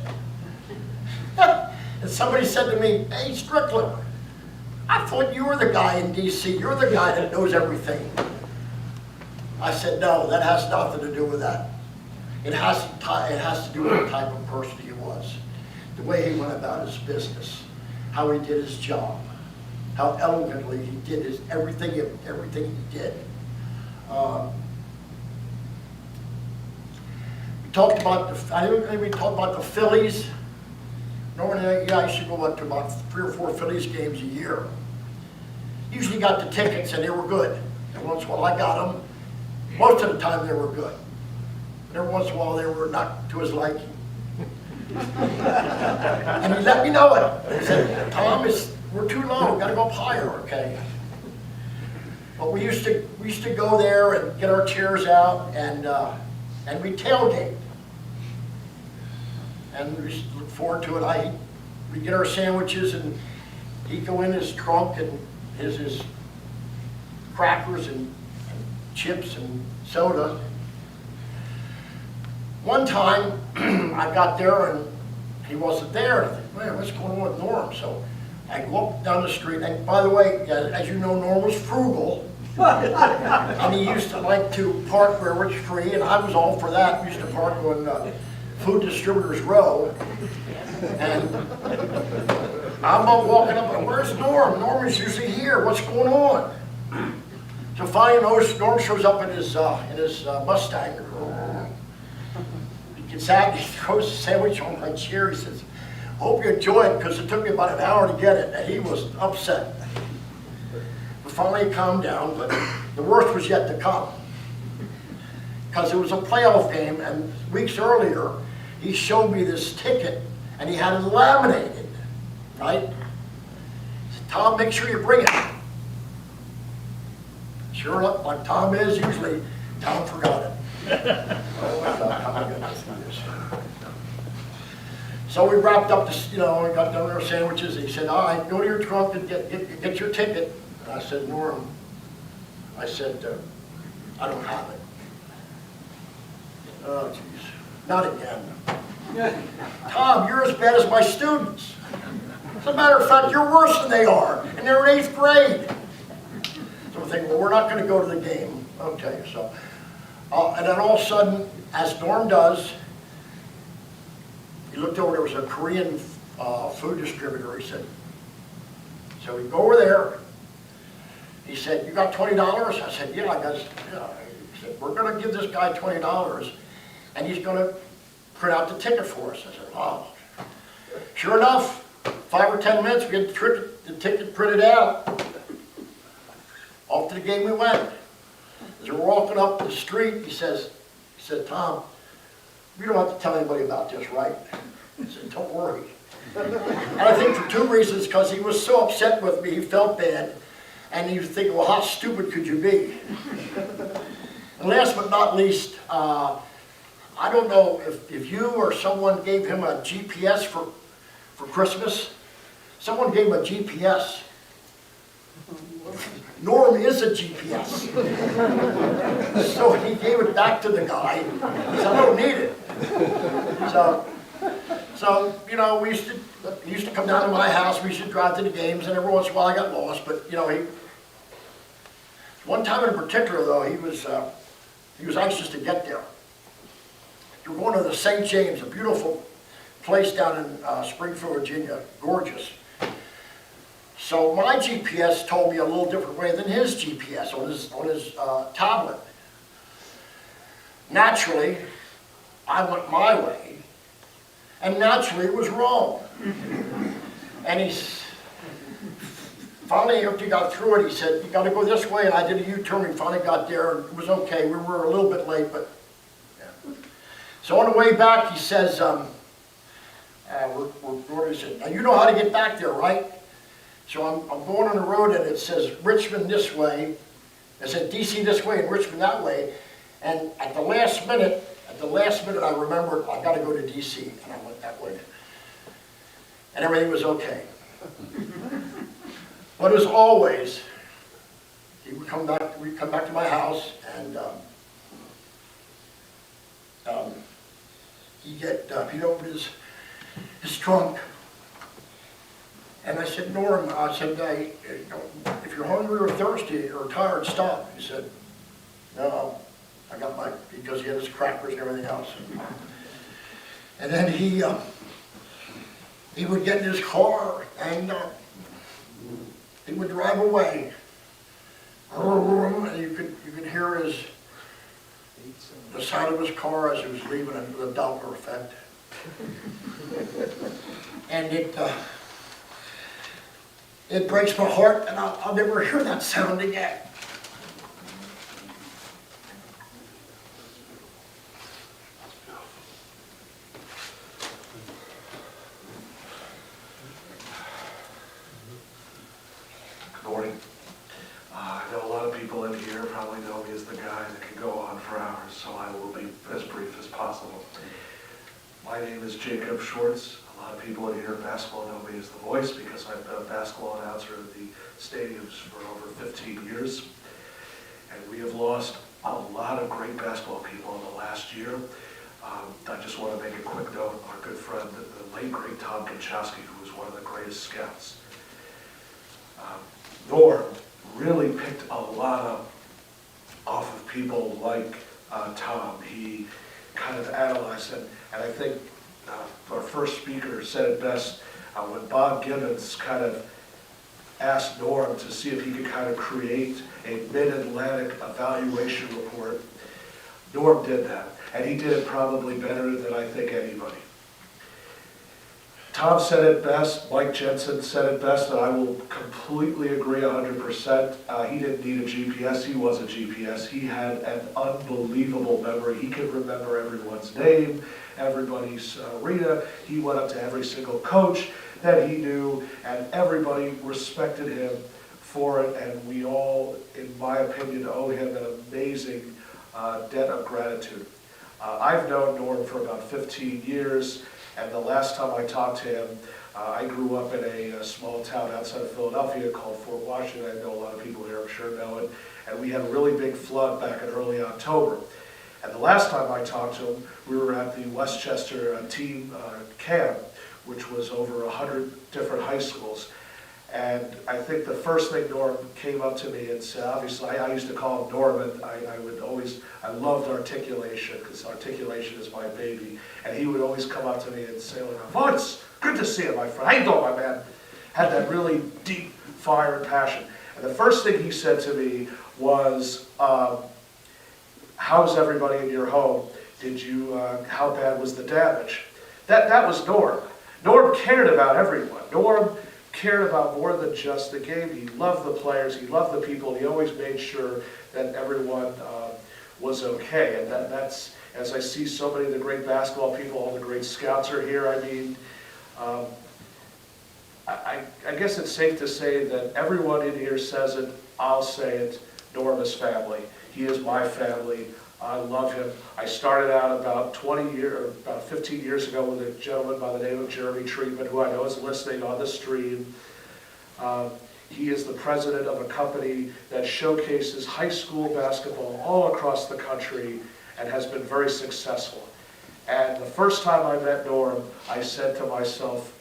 And somebody said to me, "Hey, Strickland, I thought you were the guy in DC. You're the guy that knows everything." I said, "No, that has nothing to do with that. It has to do with the type of person he was, the way he went about his business, how he did his job, how elegantly he did everything he did." We talked about the Phillies. Normally, I used to go up to about 3 or 4 Phillies games a year. Usually got the tickets and they were good. And once in a while I got them. Most of the time they were good. And every once in a while they were not to his liking. And he let me know it. He said, "Tom, we're too low, we gotta go up higher, okay?" But we used to go there and get our chairs out and we tailgate. And we used to look forward to it. We'd get our sandwiches and he'd go in his trunk and his crackers and chips and soda. One time, I got there and he wasn't there. And I think, "Man, what's going on with Norm?" So I walked down the street. And by the way, as you know, Norm was frugal. And he used to like to park where it was free, and I was all for that. We used to park on Food Distributors Row. And I'm walking up, and "Where's Norm? Norm is usually here. What's going on?" So finally, Norm shows up in his Mustang. He gets out, he throws a sandwich on my chair. He says, "Hope you enjoy it," because it took me about an hour to get it, and he was upset. But finally, he calmed down, but the worst was yet to come. Because it was a playoff game, and weeks earlier, he showed me this ticket, and he had it laminated, right? He said, "Tom, make sure you bring it." Sure enough, like Tom is usually, Tom forgot it. Oh my God, how am I going to do this? So we wrapped up this, and got done with our sandwiches. He said, "All right, go to your trunk and get your ticket." And I said, "Norm," I said, "I don't have it." "Oh, geez, not again." "Tom, you're as bad as my students. As a matter of fact, you're worse than they are, and they're in 8th grade. So I'm thinking, well, we're not going to go to the game. Okay, so, and then all of a sudden, as Norm does, he looked over, there was a Korean food distributor. He said, so we go over there. He said, "You got $20? I said, "Yeah, I got." He said, "We're going to give this guy $20, and he's going to print out the ticket for us." I said, "Wow." Sure enough, 5 or 10 minutes, we get the ticket printed out. Off to the game we went. As we're walking up the street, he said, "Tom, you don't have to tell anybody about this, right?" I said, "Don't worry." And I think for 2 reasons, because he was so upset with me, he felt bad, and he was thinking, well, how stupid could you be? And last but not least, I don't know if you or someone gave him a GPS for Christmas. Someone gave him a GPS. Norm is a GPS. So he gave it back to the guy. He said, "I don't need it." So we used to come down to my house. We used to drive to the games, and every once in a while I got lost. But One time in particular, though, he was anxious to get there. We're going to the St. James, a beautiful place down in Springfield, Virginia, gorgeous. So my GPS told me a little different way than his GPS on his tablet. Naturally, I went my way, and naturally it was wrong. And he's finally, after he got through it, he said, "You got to go this way," and I did a U-turn. We finally got there, and it was okay. We were a little bit late, but yeah. So on the way back, he says, he said, "Now you know how to get back there, right?" So I'm going on the road, and it says Richmond this way. It said DC this way and Richmond that way. And at the last minute, I remembered I got to go to DC, and I went that way. And everything was okay. But as always, we'd come back to my house, and he'd open his trunk. And I said, "Norm," I said, "if you're hungry or thirsty or tired, stop." He said, "No, I got because he had his crackers and everything else." And then he would get in his car, and he would drive away. And you could hear the sound of his car as he was leaving, and the Doppler effect. And it breaks my heart, and I'll never hear that sound again. Good morning. I know a lot of people in here probably know me as the guy that can go on for hours, so I will be as brief as possible. My name is Jacob Schwartz. A lot of people in here in basketball know me as the voice because I've been a basketball announcer at the stadiums for over 15 years. And we have lost a lot of great basketball people in the last year. I just want to make a quick note. Our good friend, the late great Tom Farley, who was one of the greatest scouts. Norm really picked a lot up off of people like Tom. He kind of analyzed it, and I think our first speaker said it best when Bob Gibbons kind of asked Norm to see if he could kind of create a mid-Atlantic evaluation report. Norm did that, and he did it probably better than I think anybody. Tom said it best, Mike Jensen said it best, and I will completely agree 100%. He didn't need a GPS, he was a GPS. He had an unbelievable memory. He could remember everyone's name, everybody's arena. He went up to every single coach that he knew, and everybody respected him for it, and we all, in my opinion, owe him an amazing debt of gratitude. I've known Norm for about 15 years. And the last time I talked to him, I grew up in a small town outside of Philadelphia called Fort Washington. I know a lot of people here, I'm sure, know it. And we had a really big flood back in early October. And the last time I talked to him, we were at the Westchester team camp, which was over 100 different high schools. And I think the first thing Norm came up to me and said, obviously I used to call him Norm, and I loved articulation, because articulation is my baby. And he would always come up to me and say, "Oh, it's good to see you, my friend. How you doing, my man?" Had that really deep fire and passion. And the first thing he said to me was, "How's everybody in your home? How bad was the damage?" That was Norm. Norm cared about everyone. Norm cared about more than just the game. He loved the players, he loved the people, he always made sure that everyone was okay. And that's, as I see so many of the great basketball people, all the great scouts are here, I mean, I guess it's safe to say that everyone in here says it, I'll say it, Norm is family. He is my family. I love him. I started out about 15 years ago with a gentleman by the name of Jeremy Treatment, who I know is listening on the stream. He is the president of a company that showcases high school basketball all across the country and has been very successful. And the first time I met Norm, I said to myself,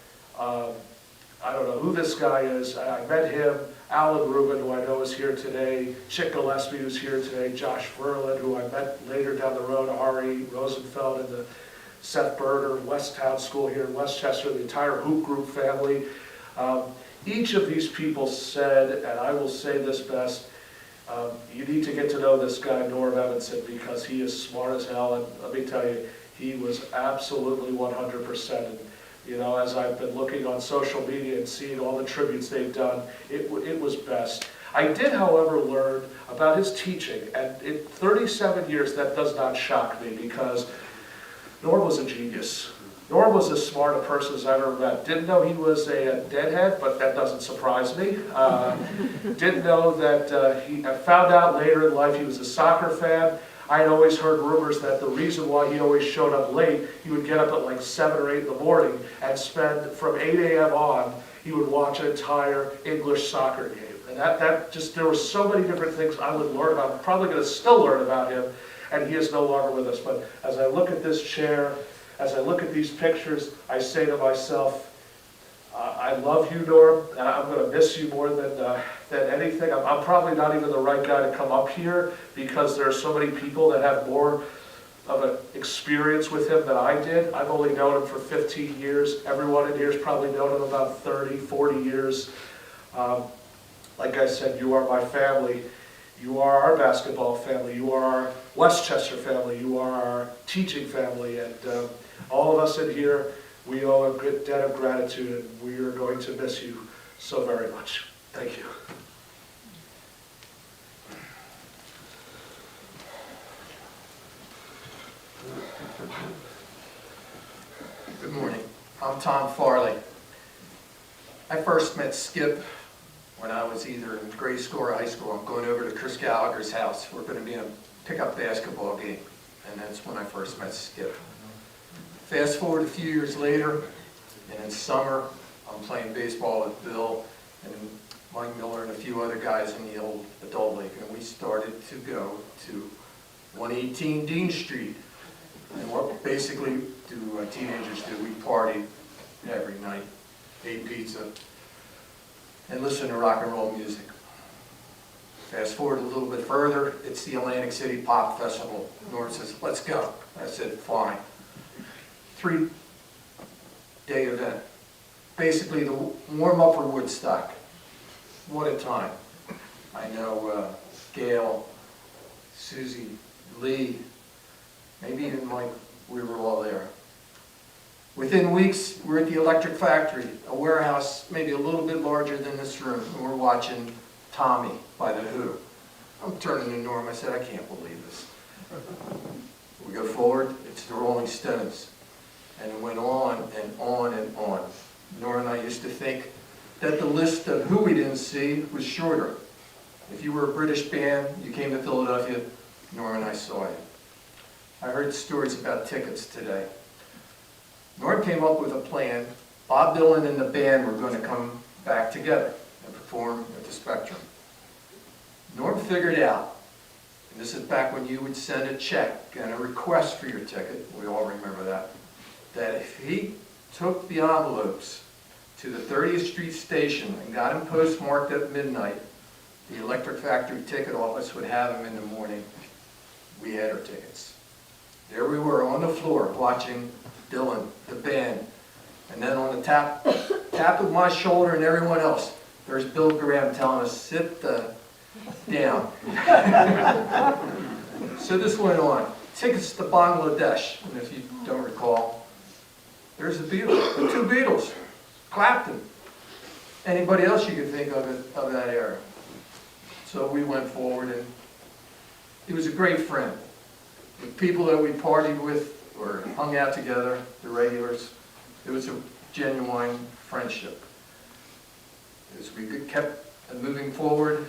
I don't know who this guy is. I met him, Alan Rubin, who I know is here today, Chick Gillespie, who's here today, Josh Verlin, who I met later down the road, Ari Rosenfeld, and the Seth Berger, Westtown School here in Westchester, the entire Hoop Group family. Each of these people said, and I will say this best, you need to get to know this guy, Norm Eavenson, because he is smart as hell, and let me tell you, he was absolutely 100%. And, you know, as I've been looking on social media and seeing all the tributes they've done, it was best. I did, however, learn about his teaching, and in 37 years, that does not shock me, because Norm was a genius. Norm was as smart a person as I ever met. Didn't know he was a deadhead, but that doesn't surprise me. Didn't know that I found out later in life he was a soccer fan. I had always heard rumors that the reason why he always showed up late, he would get up at like 7 or 8 in the morning and spend from 8 a.m. on, he would watch an entire English soccer game. And that just, there were so many different things I would learn about. I'm probably going to still learn about him, and he is no longer with us. But as I look at this chair, as I look at these pictures, I say to myself, I love you, Norm, and I'm going to miss you more than anything. I'm probably not even the right guy to come up here because there are so many people that have more of an experience with him than I did. I've only known him for 15 years. Everyone in here has probably known him about 30, 40 years. Like I said, you are my family. You are our basketball family. You are our Westchester family. You are our teaching family. And all of us in here, we owe a good debt of gratitude, and we are going to miss you so very much. Thank you. Good morning. I'm Tom Farley. I first met Skip when I was either in grade school or high school. I'm going over to Chris Gallagher's house. We're going to be in a pickup basketball game, and that's when I first met Skip. Fast forward a few years later, and in summer, I'm playing baseball with Bill and Mike Miller and a few other guys in the old adult league, and we started to go to 118 Dean Street. And what basically do teenagers do? We party every night, ate pizza, and listen to rock and roll music. Fast forward a little bit further, it's the Atlantic City Pop Festival. Norm says, let's go. I said, fine. 3-day event. Basically the warm-up for Woodstock. What a time. I know Gail, Susie, Lee, maybe even Mike, we were all there. Within weeks, we're at the Electric Factory, a warehouse maybe a little bit larger than this room, and we're watching Tommy by The Who. I'm turning to Norm, I said, I can't believe this. We go forward, it's the Rolling Stones. And it went on and on and on. Norm and I used to think that the list of who we didn't see was shorter. If you were a British band, you came to Philadelphia, Norm and I saw you. I heard stories about tickets today. Norm came up with a plan. Bob Dylan and the band were going to come back together and perform at the Spectrum. Norm figured out, and this is back when you would send a check and a request for your ticket, we all remember that if he took the envelopes to the 30th Street station and got them postmarked at midnight, the Electric Factory ticket office would have them in the morning. We had our tickets. There we were on the floor watching Dylan, the band, and then on the tap of my shoulder and everyone else, there's Bill Graham telling us, sit down. So this went on. Tickets to Bangladesh, and if you don't recall, there's the Beatles, the two Beatles, Clapton. Anybody else you could think of that era. So we went forward, and he was a great friend. The people that we partied with or hung out together, the regulars, it was a genuine friendship. As we kept moving forward,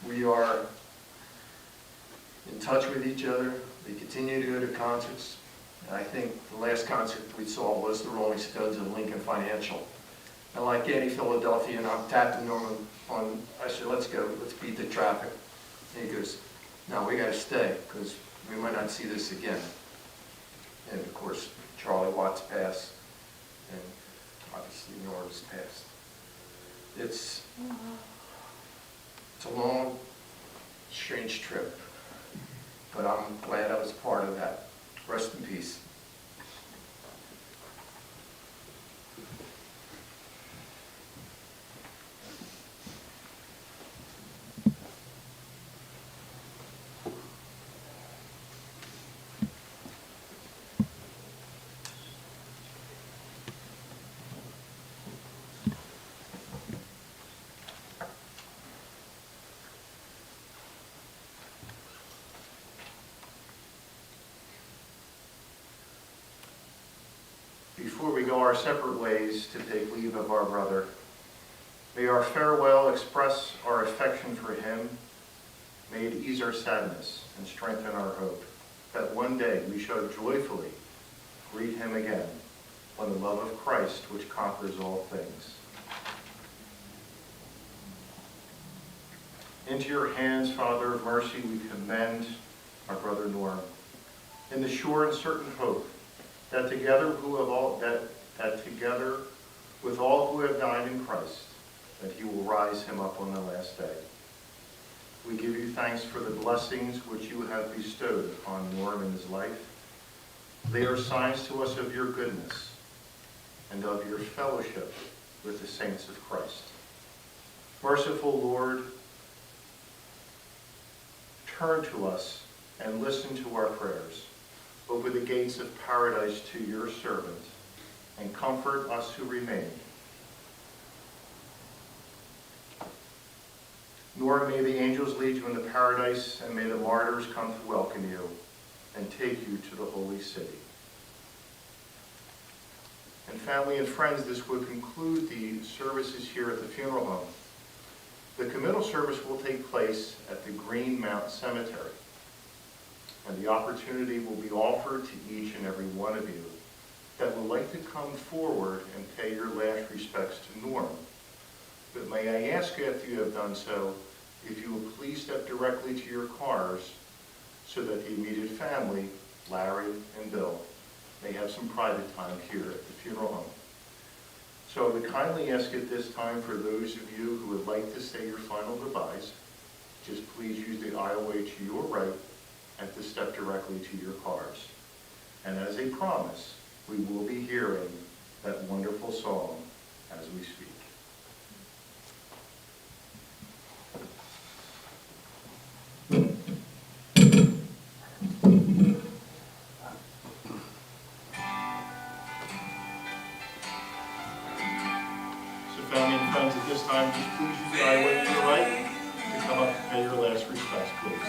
we are in touch with each other. We continue to go to concerts. And I think the last concert we saw was the Rolling Stones at Lincoln Financial. And like any Philadelphian, I tapped Norman on, I said, let's go, let's beat the traffic. And he goes, no, we got to stay because we might not see this again. And of course, Charlie Watts passed, and obviously Norman's passed. It's a long, strange trip, but I'm glad I was part of that. Rest in peace. Before we go our separate ways to take leave of our brother, may our farewell express our affection for him. May it ease our sadness and strengthen our hope that one day we shall joyfully greet him again when the love of Christ, which conquers all things. Into your hands, Father of mercy, we commend our brother Norm, in the sure and certain hope that together with all who have died in Christ, that he will rise him up on the last day. We give you thanks for the blessings which you have bestowed upon Norm in his life. They are signs to us of your goodness and of your fellowship with the saints of Christ. Merciful Lord, turn to us and listen to our prayers. Open the gates of paradise to your servant, and comfort us who remain. Nor may the angels lead you into paradise, and may the martyrs come to welcome you and take you to the holy city. And family and friends, this would conclude the services here at the funeral home. The committal service will take place at the Green Mount Cemetery, and the opportunity will be offered to each and every one of you that would like to come forward and pay your last respects to Norm. But may I ask you, after you have done so, if you will please step directly to your cars so that the immediate family, Larry and Bill, may have some private time here at the funeral home. So I would kindly ask at this time for those of you who would like to say your final goodbyes, just please use the aisleway to your right and to step directly to your cars. And as a promise, we will be hearing that wonderful song as we speak. So family and friends, at this time, just please use the aisleway to your right to come up and pay your last respects, please.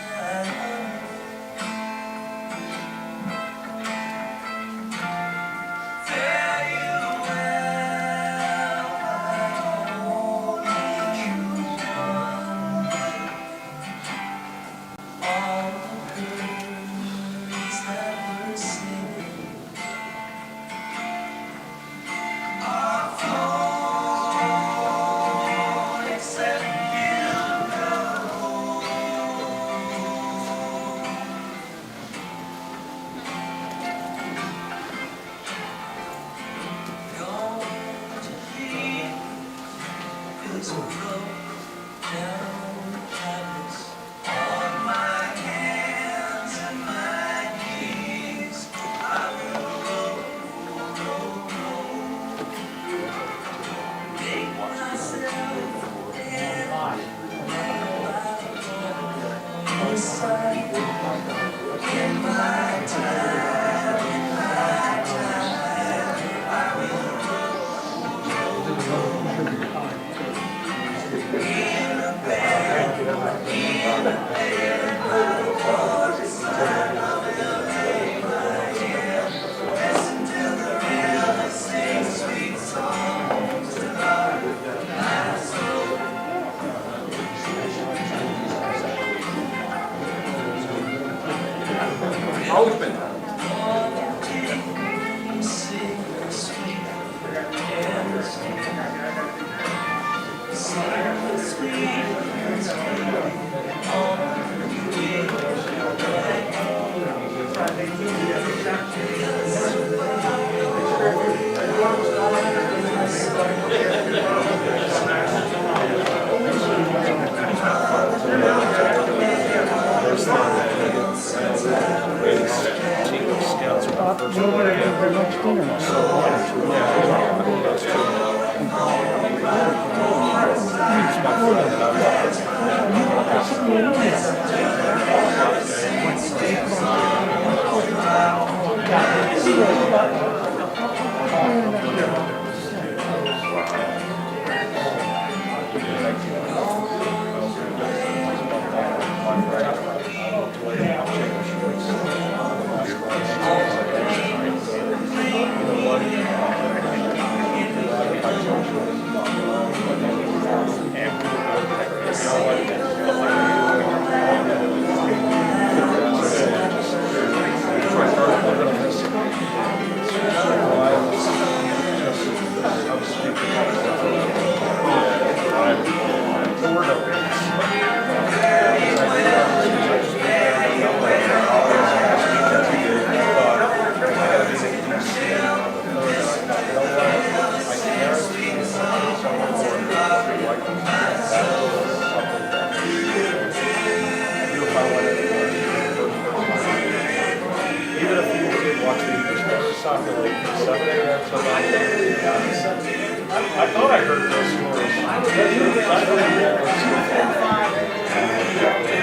I thought I heard those stories.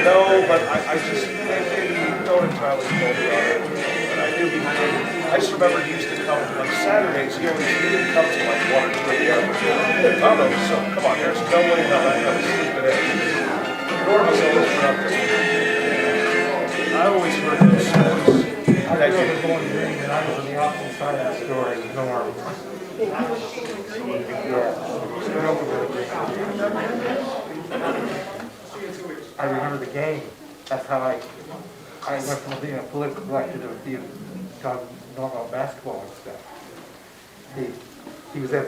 No, but I just, don't entirely know about it. But I knew I just remember he used to come on Saturdays, he would come to like 1 or 2 a.m. Oh no, so come on, there's no way in hell I'm gonna sleep it in. Norm was always productive. I always heard those stories. I grew up in Bowling Green, and I was on the opposite side of that story, Norm. I remember the game. That's how I went from being a political director to being talking normal basketball and stuff. He was at